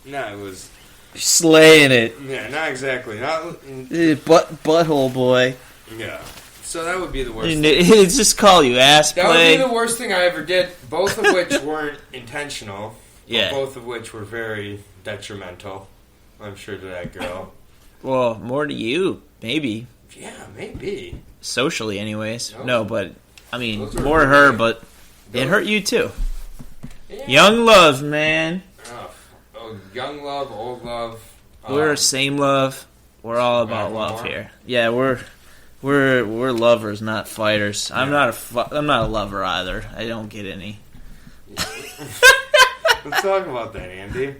it was slaying it. Yeah, not exactly. Not butthole boy. Yeah. So that would be the worst. It's just call you ass play. That would be the worst thing I ever did. Both of which weren't intentional. Yeah. Both of which were very detrimental, I'm sure, to that girl. Well, more to you, maybe. Yeah, maybe. Socially, anyways. No, but, I mean, more to her, but it hurt you, too. Yeah. Young love, man. Oh, young love, old love. We're same love. We're all about love here. Yeah, we're lovers, not fighters. Yeah. I'm not a lover either. I don't get any. Let's talk about that, Andy.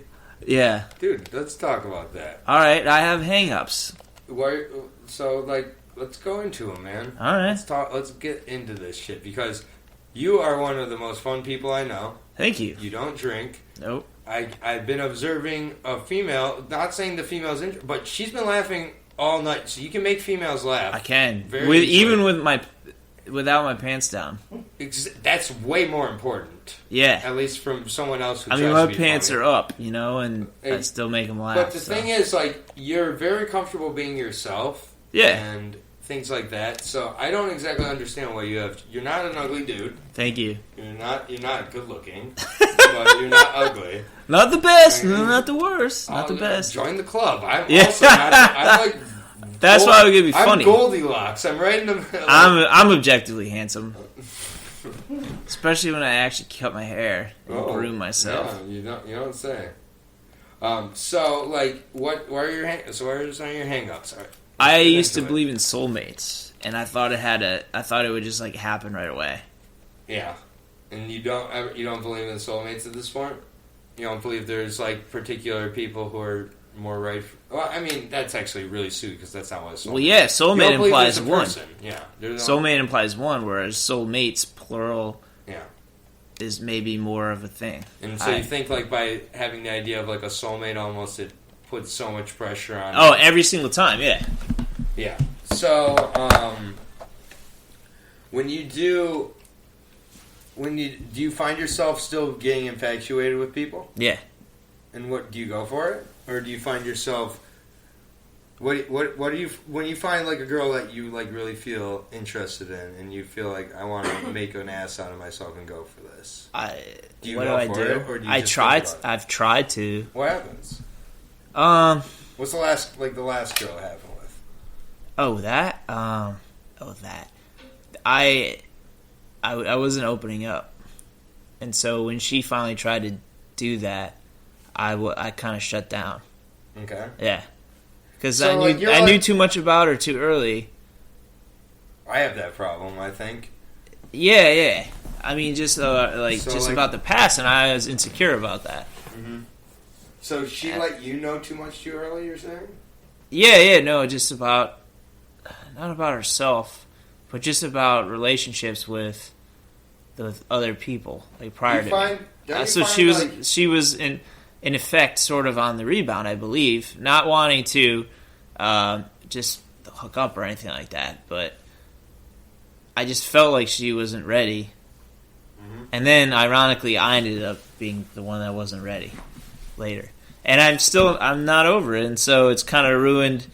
Yeah. Dude, let's talk about that. All right, I have hang-ups. Let's go into them, man. All right. Let's get into this shit, because you are one of the most fun people I know. Thank you. You don't drink. Nope. I've been observing a female, not saying the female's but she's been laughing all night, so you can make females laugh. I can. Even without my pants down. That's way more important. Yeah. At least from someone else who tries to be my pants funny. Are up, and I still make them laugh. But the thing is, you're very comfortable being yourself. Yeah. And things like that. So I don't exactly understand why you have... You're not an ugly dude. Thank you. You're not good looking. But you're not ugly. Not the best. Not the worst. Not the best. Join the club. I'm also not... I'm like... That's why it would be funny. I'm Goldilocks. I'm right in the middle. I'm objectively handsome. Especially when I actually cut my hair and groom myself. Yeah, you don't say. So, what are some of your hang-ups? Right, I used to believe in soulmates, and I thought it would just happen right away. Yeah. And you don't believe in soulmates at this point? You don't believe there's particular people who are more right? Well, I mean, that's actually really stupid, because that's not what a soulmate is. Well, yeah, soulmate implies one. Yeah. Soulmate implies one, whereas soulmates, plural, yeah, is maybe more of a thing. And so you think by having the idea of a soulmate, almost it puts so much pressure on... Oh, every single time, yeah. Yeah. So, do you find yourself still getting infatuated with people? Yeah. And what do you go for it, or do you find yourself? What do you when you find a girl that you really feel interested in, and you feel I want to make an ass out of myself and go for this? Do you I've tried to. What happens? What's the last girl it happened with? I wasn't opening up, and so when she finally tried to do that, I kind of shut down. Okay. Yeah, because I knew too much about her too early. I have that problem, I think. Yeah. I mean, just about the past, and I was insecure about that. Mm-hmm. So she let you know too much too early, you're saying? no, just about, not about herself, but just about relationships with other people, like prior to me. So she was in effect sort of on the rebound, I believe, not wanting to just hook up or anything like that, but I just felt like she wasn't ready. Mm-hmm. And then, ironically, I ended up being the one that wasn't ready later. And I'm not over it, and so it's kind of ruined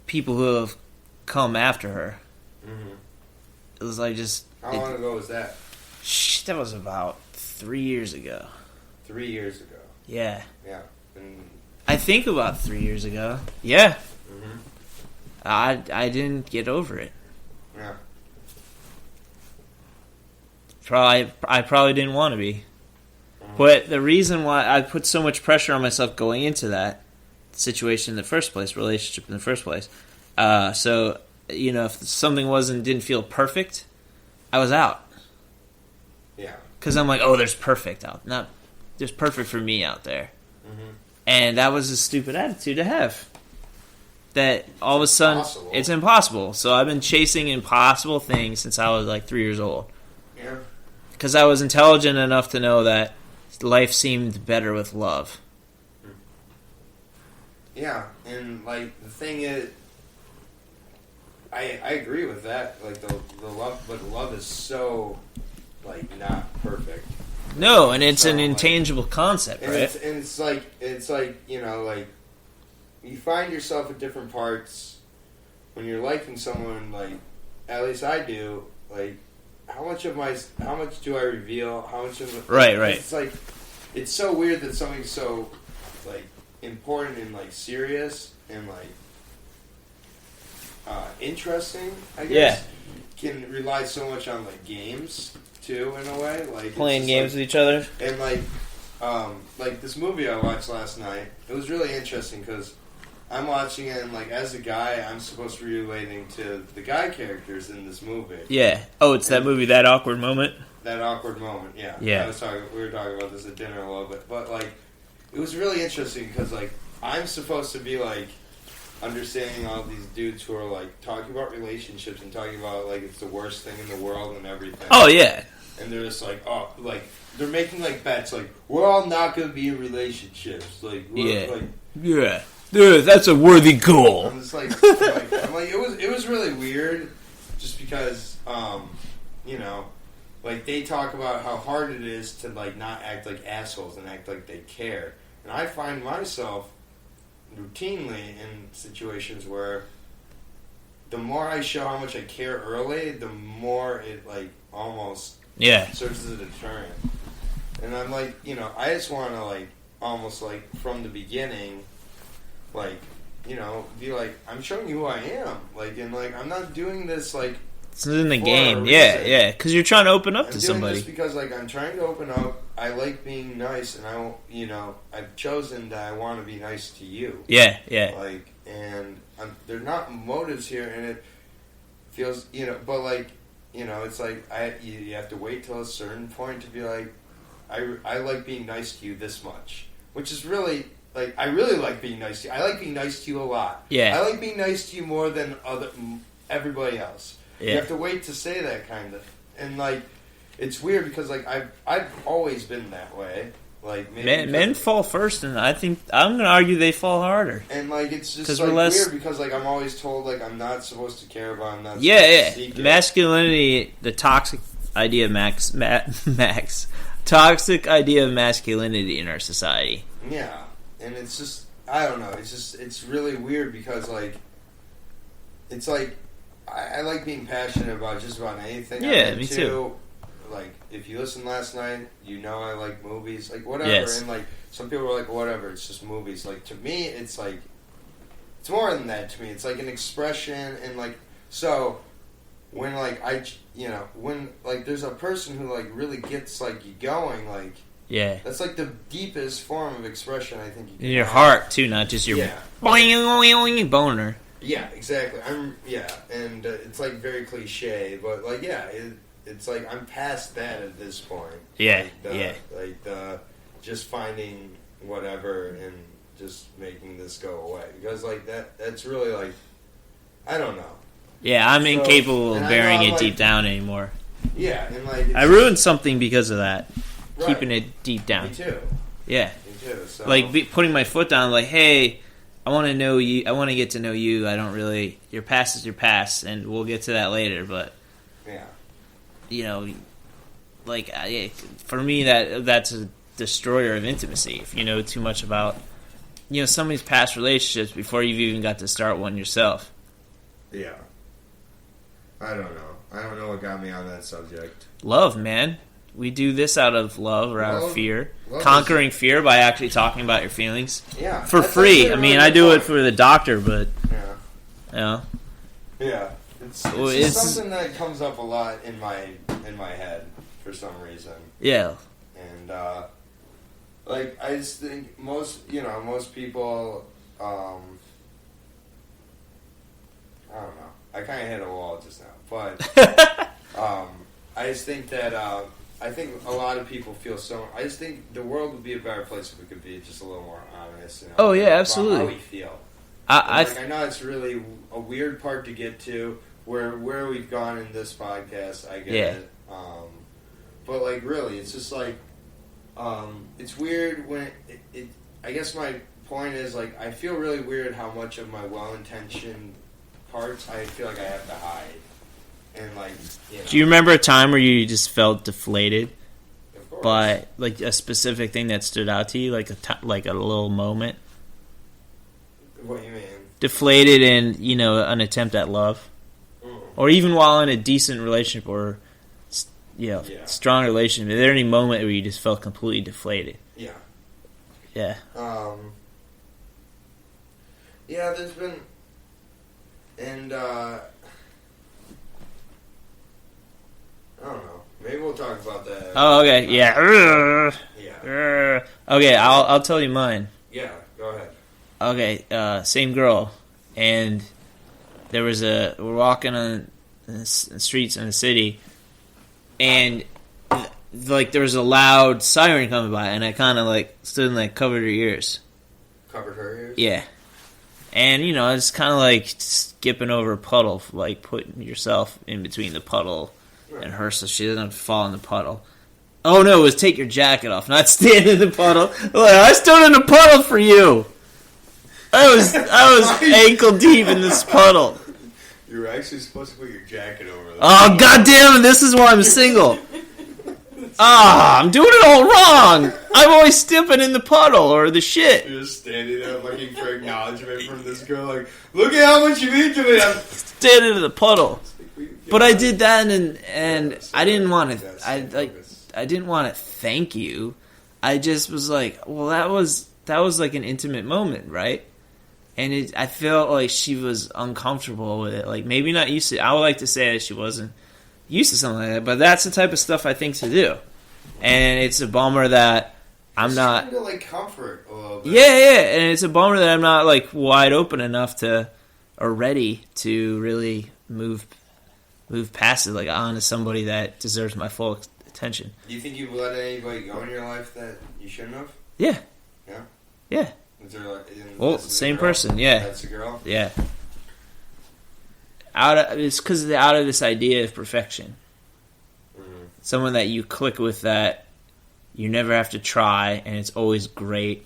people who have come after her. Mm-hmm. It was like just... How long ago was that? That was about 3 years ago. 3 years ago? Yeah. Yeah. I think about 3 years ago. Yeah. Mm-hmm. I didn't get over it. Yeah. I probably didn't want to be. Mm-hmm. But the reason why I put so much pressure on myself going into that situation in the first place, relationship in the first place, so, if something didn't feel perfect, I was out. Yeah. Because I'm like, there's perfect out. Not, there's perfect for me out there. Mm-hmm. And that was a stupid attitude to have. That all of a sudden, it's impossible. So I've been chasing impossible things since I was like 3 years old. Yeah. Because I was intelligent enough to know that life seemed better with love. Yeah, and like the thing is, I agree with that. Like the love, but love is so like not perfect. No, and it's an intangible concept, right? It's like like you find yourself at different parts when you're liking someone. Like at least I do. Like how much do I reveal? How much of it? Right. It's like it's so weird that something so like important and like serious and like interesting, I guess, can rely so much on like games too, in a way, like playing games with each other. And like this movie I watched last night, it was really interesting because I'm watching it and like as a guy, I'm supposed to be relating to the guy characters in this movie. Yeah. Oh, it's that movie, That Awkward Moment. That awkward moment. Yeah. Yeah. We were talking about this at dinner a little bit, but like it was really interesting because like I'm supposed to be like understanding all these dudes who are like talking about relationships and talking about like it's the worst thing in the world and everything. Oh yeah. And they're just like, they're making like bets like we're all not going to be in relationships. Like yeah, that's a worthy goal. I'm just like it was really weird, just because like they talk about how hard it is to like not act like assholes and act like they care, and I find myself routinely in situations where the more I show how much I care early, the more it like almost serves as a deterrent. And I'm like, I just want to like almost like from the beginning, like be like I'm showing you who I am, like, and like I'm not doing this like it's in the game, yeah, because you're trying to open up to somebody. This because like I'm trying to open up. I like being nice, and I've chosen that I want to be nice to you. Yeah. Like, and there's not motives here, and it feels, but like, it's like you have to wait till a certain point to be like, I like being nice to you this much, which is really like I really like being nice to you. I like being nice to you a lot. Yeah, I like being nice to you more than everybody else. Yeah. You have to wait to say that kind of, and like. It's weird because like I've always been that way. Like men fall first, and I think I'm gonna argue they fall harder. And like it's just like weird because like I'm always told like I'm not supposed to care about. I'm not supposed to seek it. Masculinity, the toxic idea of toxic idea of masculinity in our society. Yeah, and it's just I don't know. It's really weird because like it's like I like being passionate about just about anything. Yeah, me too. Like, if you listened last night, I like movies, like, whatever, yes. And, like, some people are like, whatever, it's just movies. Like, to me, it's, like, it's more than that to me. It's, like, an expression, and, like, so, when, like, when, like, there's a person who, like, really gets, like, you going, like, yeah, that's, like, the deepest form of expression I think you can in your heart, too, not just your boner. Yeah, exactly. And it's, like, very cliche, but, like, yeah, it's like I'm past that at this point. Yeah, Like just finding whatever and just making this go away, because like that's really like, I don't know. Yeah, I'm incapable of bearing it deep down anymore. Yeah, and like I ruined something because of that. Right. Keeping it deep down. Me too. Yeah. Me too. So. Like putting my foot down, like, hey, I want to know you. I want to get to know you. I don't really. Your past is your past, and we'll get to that later. But yeah, you know, like for me, that's a destroyer of intimacy. If you know too much about, somebody's past relationships before you've even got to start one yourself. Yeah. I don't know. I don't know what got me on that subject. Love, man. We do this out of love or out of fear. Conquering fear by actually talking about your feelings. Yeah. For free. I mean, I do it for the doctor, but... Yeah. Yeah. It's just something that comes up a lot in my head for some reason. Yeah. And, like, I just think most people, I don't know. I kind of hit a wall just now. But, I just think that, I think a lot of people feel so. I just think the world would be a better place if we could be just a little more honest. Oh yeah, absolutely. About how we feel. I know it's really a weird part to get to where we've gone in this podcast. I get it. But like really, it's just like it's weird when it. I guess my point is like I feel really weird how much of my well-intentioned parts I feel like I have to hide. And like, do you remember a time where you just felt deflated by like a specific thing that stood out to you, like a little moment? What do you mean? Deflated in an attempt at love, or even while in a decent relationship or strong relationship. Is there any moment where you just felt completely deflated? Yeah. Yeah. Yeah, there's been, and I don't know. Maybe we'll talk about that. Oh, okay. Yeah. Yeah. Okay, I'll tell you mine. Yeah, go ahead. Okay, same girl, and we're walking on the streets in the city, and like there was a loud siren coming by, and I kind of like stood and like covered her ears. Covered her ears? Yeah. And, I was kind of like skipping over a puddle, like putting yourself in between the puddle and her so she doesn't fall in the puddle. Oh no, it was take your jacket off, not stand in the puddle. Like, I stood in the puddle for you. I was ankle deep in this puddle. You were actually supposed to put your jacket over there. Oh, goddamn it, this is why I'm single. I'm doing it all wrong. I'm always stepping in the puddle or the shit. You're just standing there looking for acknowledgement from this girl, like, look at how much you mean to me. I'm standing in the puddle. But I did that, and I didn't want to. I didn't want to thank you. I just was like, well, that was like an intimate moment, right? And I felt like she was uncomfortable with it. Like maybe not used to. I would like to say that she wasn't used to something like that, but that's the type of stuff I think to do. And it's a bummer that I'm not. Trying to like comfort a little bit. Yeah, and it's a bummer that I'm not like wide open enough to or ready to really move past it, like onto somebody that deserves my full attention. Do you think you've let anybody go in your life that you shouldn't have? Yeah. Yeah? Yeah. Is there like, same person, yeah. That's a girl? Yeah. It's because out of this idea of perfection. Mm-hmm. Someone that you click with that you never have to try and it's always great.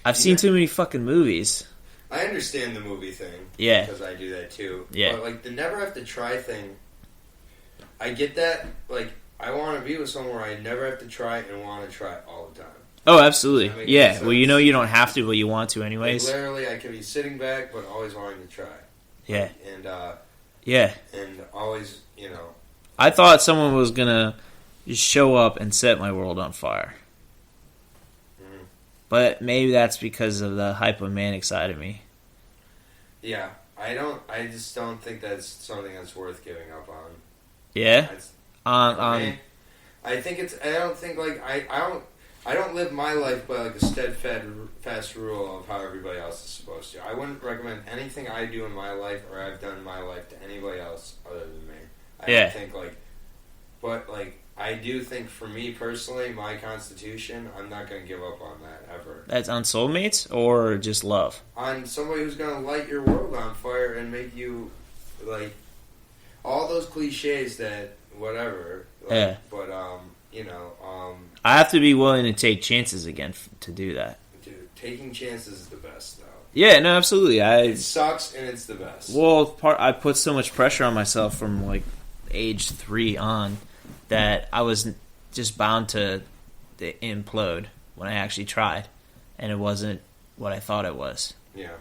I've seen too many fucking movies. I understand the movie thing. Yeah. Because I do that too. Yeah. But, like, the never have to try thing, I get that. Like, I want to be with someone where I never have to try and want to try all the time. Oh, absolutely. Yeah. Well, you don't have to, but you want to anyways. Like, literally, I can be sitting back, but always wanting to try. Yeah. And, yeah. And always, I thought someone was going to just show up and set my world on fire. But maybe that's because of the hypomanic side of me. Yeah, I just don't think that's something that's worth giving up on. Yeah? I think it's, I don't think, like, I don't live my life by, like, a steadfast rule of how everybody else is supposed to. I wouldn't recommend anything I do in my life or I've done in my life to anybody else other than me. I don't think, like, but, like, I do think, for me personally, my constitution, I'm not going to give up on that ever. That's on soulmates or just love? On somebody who's going to light your world on fire and make you, like, all those cliches that, whatever. Like, yeah. But, I have to be willing to take chances again to do that. Dude, taking chances is the best, though. Yeah, no, absolutely. It sucks, and it's the best. Well, I put so much pressure on myself from, like, age 3 on that I was just bound to implode when I actually tried, and it wasn't what I thought it was. Yeah,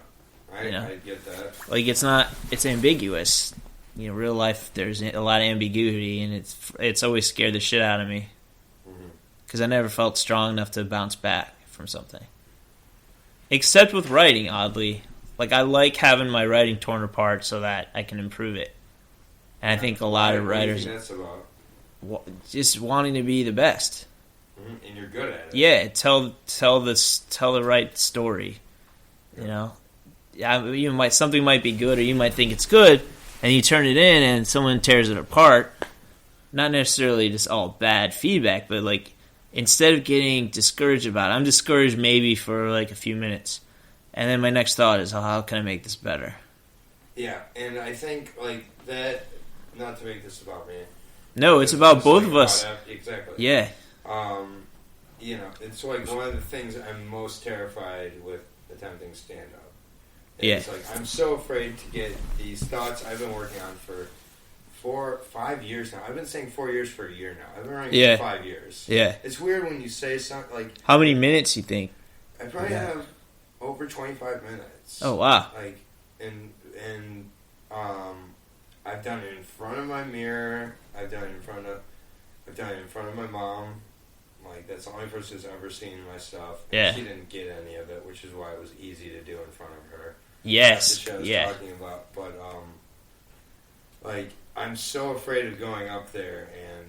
I get that. Like, it's ambiguous. You know, real life, there's a lot of ambiguity, and it's always scared the shit out of me. Because I never felt strong enough to bounce back from something. Except with writing, oddly. Like, I like having my writing torn apart so that I can improve it. And I think a lot of writers... What do you think that's about? Just wanting to be the best. And you're good at it. Yeah, tell the right story. You know? Something might be good, or you might think it's good, and you turn it in, and someone tears it apart. Not necessarily just all bad feedback, but, like, instead of getting discouraged about it, I'm discouraged maybe for, like, a few minutes. And then my next thought is, how can I make this better? Yeah, and I think, like, that, not to make this about me. No, it's about both of us. Exactly. Yeah. It's like one of the things I'm most terrified with attempting stand-up. Yeah. It's like, I'm so afraid to get these thoughts I've been working on for 5 years now. I've been saying 4 years for a year now. I've been writing for 5 years. Yeah. It's weird when you say something like... How many minutes you think? I probably have over 25 minutes. Oh, wow. Like, and I've done it in front of my mirror. I've done it in front of my mom. Like, that's the only person who's ever seen my stuff. And she didn't get any of it, which is why it was easy to do in front of her. Yes. That's the show I was talking about. But, like, I'm so afraid of going up there and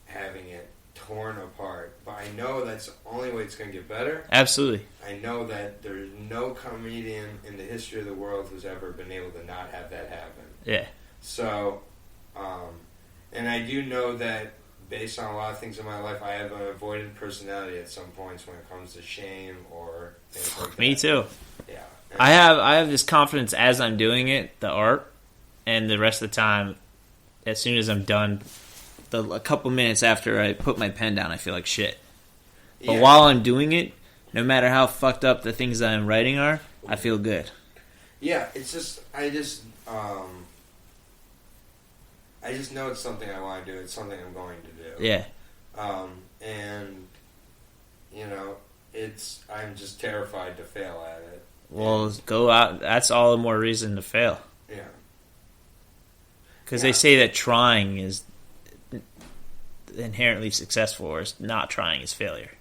having it torn apart. But I know that's the only way it's going to get better. Absolutely. I know that there's no comedian in the history of the world who's ever been able to not have that happen. Yeah. So, and I do know that based on a lot of things in my life, I have an avoidant personality at some points when it comes to shame or things like that. Me too. Yeah. I have this confidence as I'm doing it, the art, and the rest of the time, as soon as I'm done, a couple minutes after I put my pen down, I feel like shit. But while I'm doing it, no matter how fucked up the things that I'm writing are, I feel good. Yeah, it's just, I just know it's something I want to do. It's something I'm going to do. Yeah. And, I'm just terrified to fail at it. Well, go out. That's all the more reason to fail. Yeah. Because they say that trying is inherently successful, or not trying is failure.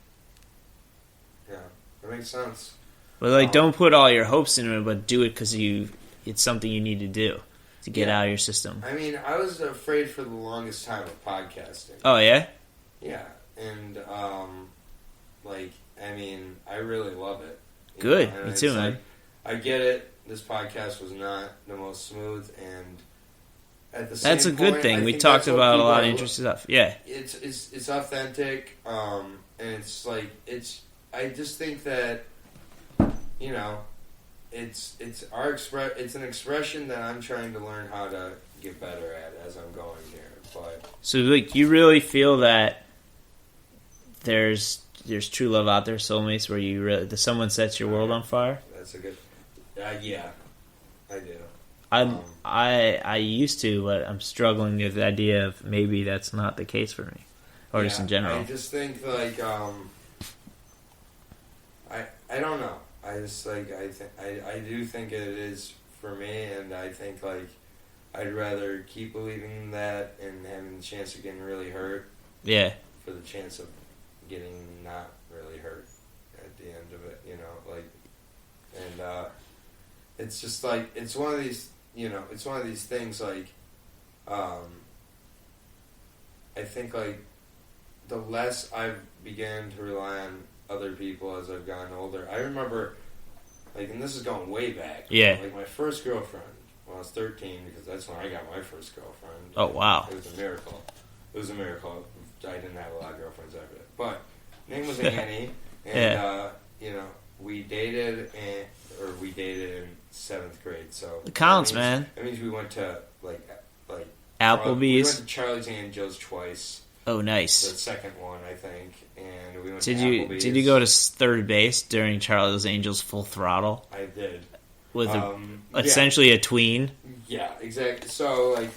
Yeah, that makes sense. But, don't put all your hopes into it, but do it because it's something you need to do to get out of your system. I mean, I was afraid for the longest time of podcasting. Oh, yeah? Yeah, and, I really love it. Good, me too, man. I get it. This podcast was not the most smooth, and at the same That's a good point, thing. I We think talked that's what about a lot of people interesting stuff. Yeah. It's authentic, and it's like, I just think that, it's an expression that I'm trying to learn how to get better at as I'm going here. But so, like, you really feel that there's true love out there, soulmates, where you really someone sets your world on fire? That's a good. Yeah, I do. I used to, but I'm struggling with the idea of maybe that's not the case for me, or just in general. I just think like I don't know. I just like I do think it is for me, and I think like I'd rather keep believing in that and having the chance of getting really hurt. Yeah. For the chance of getting not really hurt at the end of it, and it's just like it's one of these. It's one of these things like, I think like, the less I've began to rely on other people as I've gotten older. I remember, like, and this is going way back. Yeah. Like, my first girlfriend when I was 13, because that's when I got my first girlfriend. Oh, wow. It was a miracle. It was a miracle. I didn't have a lot of girlfriends after that. But name was Annie, and we dated in 7th grade. So it counts, man. Man. That means we went to like Applebee's. We went to Charlie's Angels twice. Oh, nice. The second one, I think, and we went Did to you Applebee's. Did you go to third base during Charlie's Angels Full Throttle? I did. With essentially a tween. Yeah, exactly. So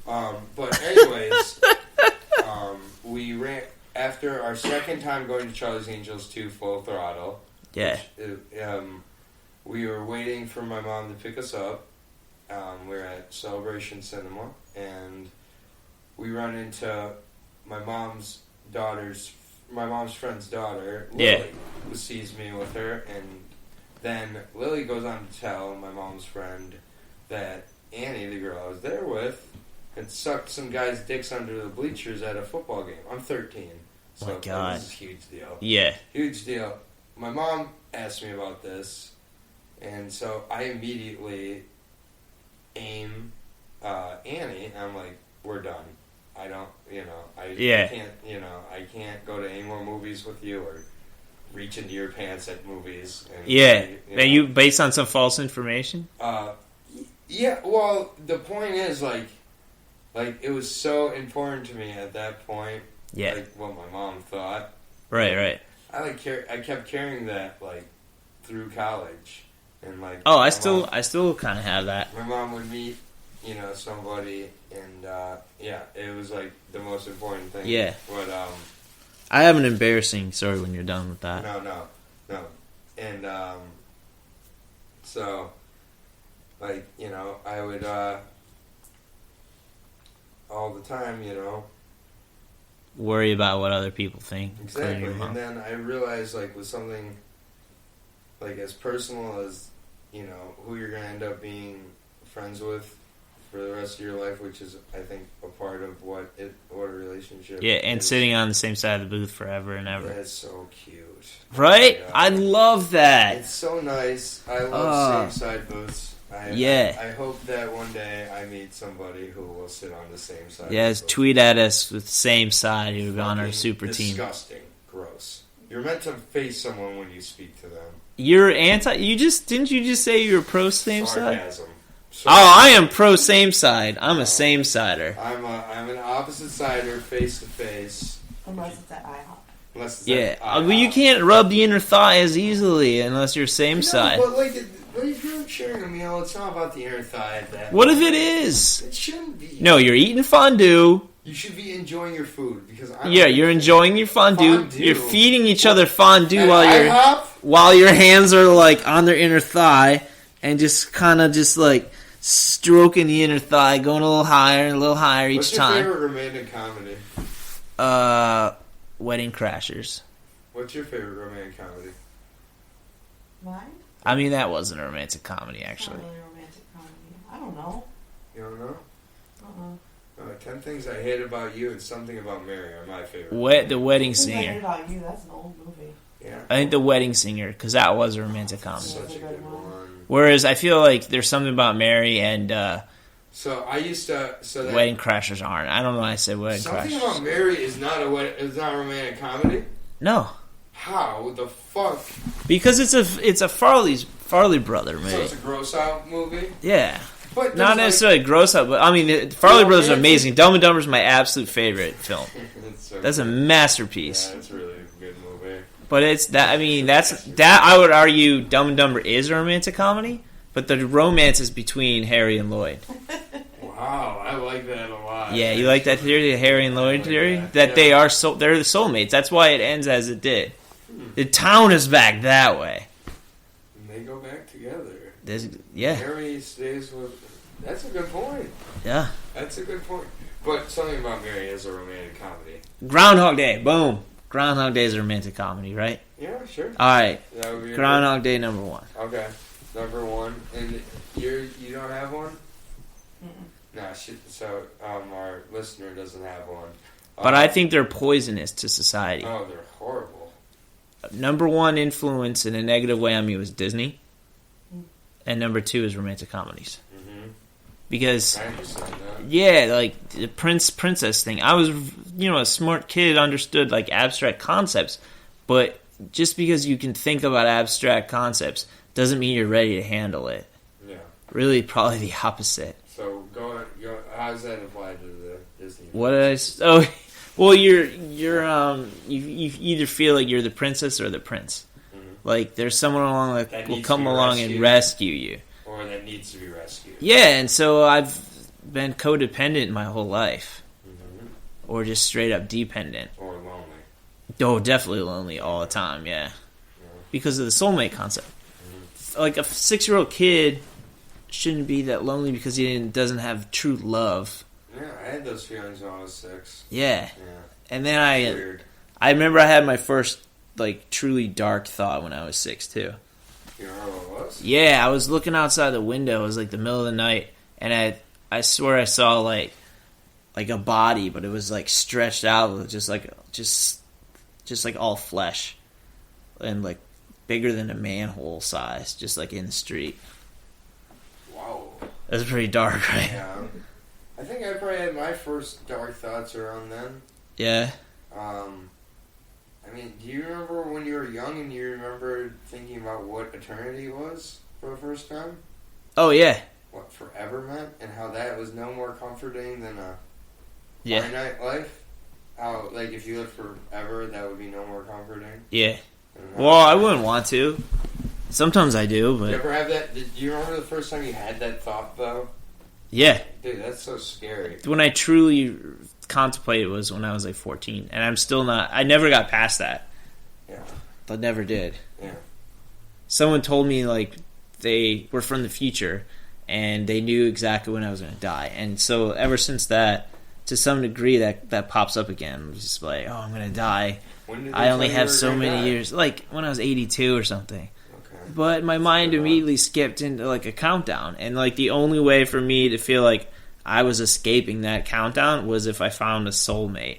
but anyways, we ran after our second time going to Charlie's Angels 2 Full Throttle. Yeah. We were waiting for my mom to pick us up. We were at Celebration Cinema, and we run into my mom's friend's daughter, Lily, who sees me with her, and then Lily goes on to tell my mom's friend that Annie, the girl I was there with, had sucked some guy's dicks under the bleachers at a football game. I'm 13. So my God. This is a huge deal. Yeah. Huge deal. My mom asked me about this, and so I immediately aim Annie, and I'm like, we're done. I don't, I can't go to any more movies with you or reach into your pants at movies. And, you based on some false information? Yeah, well, the point is, like, it was so important to me at that point, like, what my mom thought. Right. I kept carrying that, like, through college. And, like... Oh, I still kind of have that. My mom would meet, somebody, and, it was, like, the most important thing. Yeah. But, I have an embarrassing story when you're done with that. No. And, so, like, I would, all the time, worry about what other people think. Exactly. And then I realized, like, with something, like, as personal as, who you're going to end up being friends with for the rest of your life, which is, I think, a part of what a relationship and is. sitting on the same side of the booth forever and ever. That's so cute. Right? I love that. It's so nice. I love same-side booths. I hope that one day I meet somebody who will sit on the same side. Yes, tweet at us with same side. You'll be on our super team. Disgusting. Gross. You're meant to face someone when you speak to them. You're anti... Didn't you just say you're pro same side? Sarcasm. Oh, I am pro same side. I'm a same sider. I'm an opposite sider, face to face. Unless it's at IHOP. Well, you can't rub the inner thigh as easily unless you're same side. But if you're sharing a meal, it's not about the inner thigh. What if it is? It shouldn't be. No, you're eating fondue. You should be enjoying your food because you're enjoying your fondue. You're feeding each other fondue while your hands are like on their inner thigh and just kind of just like stroking the inner thigh, going a little higher and a little higher each time. What's your favorite romantic comedy? Wedding Crashers. What's your favorite romantic comedy? Mine? I mean, that wasn't a romantic comedy, actually. Not really a romantic comedy. I don't know. You don't know? 10 Things I Hate About You and Something About Mary are my favorite. The Wedding Something I Hate Singer. About You, that's an old movie. Yeah. I think The Wedding Singer, because that was a romantic comedy. Such a good one. Whereas I feel like there's something about Mary and so I used to Wedding Crashers aren't. I don't know why I said Wedding Crashers. Something About Mary is not a romantic comedy? No. How the fuck? Because it's a Farley brother movie. So it's a gross out movie? Yeah. But not necessarily gross out, but I mean, the Farley Brothers are amazing. Dumb and Dumber is my absolute favorite film. That's a masterpiece. Yeah, it's really a good movie. But it's that. I mean, that I would argue Dumb and Dumber is a romantic comedy, but the romance is between Harry and Lloyd. Wow, I like that a lot. Yeah, you like that theory, the Harry and Lloyd theory, that they're the soulmates. That's why it ends as it did. The town is back that way. And they go back together. Yeah. Mary stays with. That's a good point. Yeah. That's a good point. But Something About Mary is a romantic comedy. Groundhog Day. Boom. Groundhog Day is a romantic comedy, right? Yeah, sure. All right. That would be Groundhog Day number 1. Okay. Number 1. And you don't have one? Mm-mm. No, so our listener doesn't have one. But I think they're poisonous to society. Oh, they're horrible. Number 1 influence in a negative way on me was Disney. And number 2 is romantic comedies. Mm-hmm. because I understand that. yeah, like the princess thing. I was, a smart kid, understood like abstract concepts, but just because you can think about abstract concepts doesn't mean you're ready to handle it. Yeah. Really, probably the opposite. So how does that apply to the Disney? What did I? Oh, well, you either feel like you're the princess or the prince. Mm-hmm. Like there's someone along that will come along and rescue you, or that needs to be rescued. Yeah, and so I've been codependent my whole life, or just straight up dependent, or lonely. Oh, definitely lonely all the time. Yeah, because of the soulmate concept. Mm-hmm. Like a 6-year-old kid shouldn't be that lonely because he doesn't have true love. Yeah, I had those feelings when I was 6. Yeah. And then I remember I had my first like truly dark thought when I was 6 too. You remember what it was? Yeah, I was looking outside the window. It was like the middle of the night, and I swear I saw like a body, but it was like stretched out, just like all flesh, and like bigger than a manhole size, just like in the street. Wow, that's pretty dark, right? Yeah. I think I probably had my first dark thoughts around then. Yeah. I mean, do you remember when you were young and you remember thinking about what eternity was for the first time? Oh, yeah. What forever meant and how that was no more comforting than a finite life? How, like, if you lived forever, that would be no more comforting? Yeah. Well, I wouldn't want to. Sometimes I do, but... Did you ever have that? Do you remember the first time you had that thought, though? Yeah. Dude, that's so scary. When I truly contemplated was when I was like 14, and I'm still not. I never got past that. Yeah. I never did. Yeah. Someone told me like they were from the future, and they knew exactly when I was going to die, and so ever since that, to some degree, that pops up again. I'm just like, oh, I'm going to die. I only have so many years. Like when I was 82 or something. But my mind immediately skipped into like a countdown, and like the only way for me to feel like I was escaping that countdown was if I found a soulmate.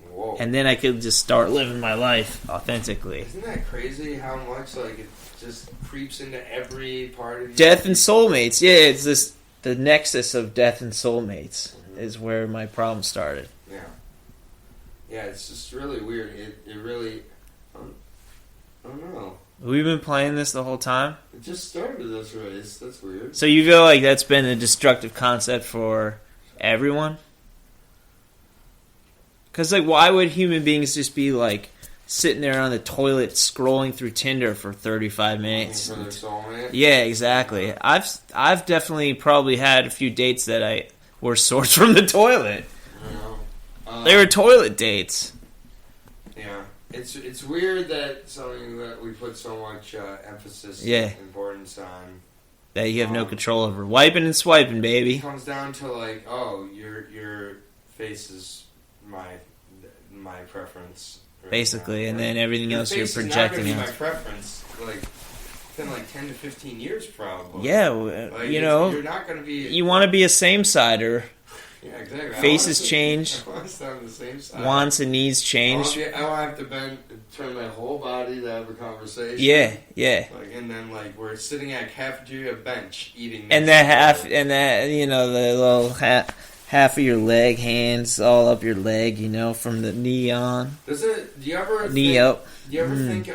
Whoa. And then I could just start living my life authentically. Isn't that crazy how much like it just creeps into every part of you? Death and soulmates, yeah, it's this the nexus of death and soulmates is where my problem started. Yeah. Yeah, it's just really weird. It really I don't know. We've been playing this the whole time? It just started this way. That's weird. So you feel like that's been a destructive concept for everyone? Because, like, why would human beings just be, like, sitting there on the toilet scrolling through Tinder for 35 minutes? For their soulmate? Yeah, exactly. I've definitely probably had a few dates that were sourced from the toilet. They were toilet dates. Yeah. It's weird that something that we put so much emphasis and importance on that you have no control over. Wiping and swiping, baby. It comes down to like, oh, your face is my preference. Right basically, now. and then everything else you're projecting. Your face is not going to be my preference. Like, within like 10 to 15 years, probably. Yeah, like, you're not going to be. You want to be a same-sider. Yeah, exactly. Faces change. I want to stand on the same side. Wants and needs change. I want to have to turn my whole body to have a conversation. Yeah, yeah. Like, and then like we're sitting at a cafeteria bench eating. And that the little half of your leg, hands all up your leg, from the knee on. Do you ever knee up? Do you ever think?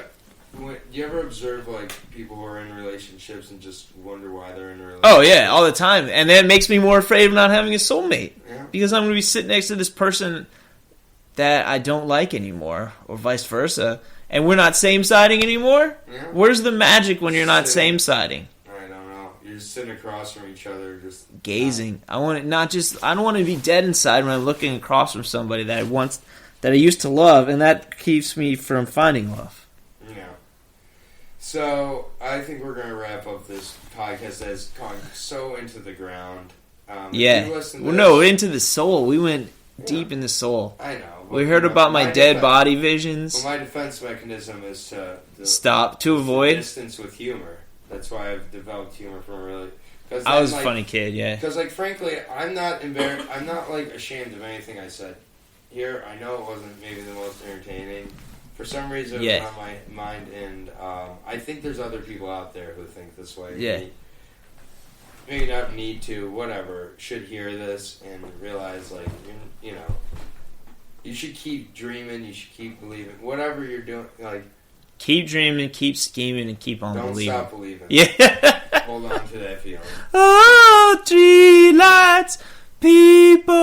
Do you ever observe like people who are in relationships and just wonder why they're in a relationship? Oh yeah, all the time, and that makes me more afraid of not having a soulmate. Yeah. Because I'm going to be sitting next to this person that I don't like anymore, or vice versa, and we're not same-siding anymore. Yeah. Where's the magic when you're not same-siding? I don't know. You're just sitting across from each other, just gazing. I don't want to be dead inside when I'm looking across from somebody that I used to love, and that keeps me from finding love. So, I think we're going to wrap up this podcast that has gone so into the ground. Into the soul. We went deep in the soul. I know. We heard about my dead body visions. Well, my defense mechanism is to avoid distance with humor. That's why I've developed humor from really. I was a funny kid, yeah. Because, frankly, I'm not embarrassed. I'm not ashamed of anything I said here. I know it wasn't maybe the most entertaining. For some reason, it was on my mind, and I think there's other people out there who think this way. Yeah. maybe not need to, whatever, should hear this and realize, like, you know, you should keep dreaming, you should keep believing. Whatever you're doing, like... Keep dreaming, keep scheming, and keep on believing. Don't stop believing. Yeah. Hold on to that feeling. Oh, 3 lights, people.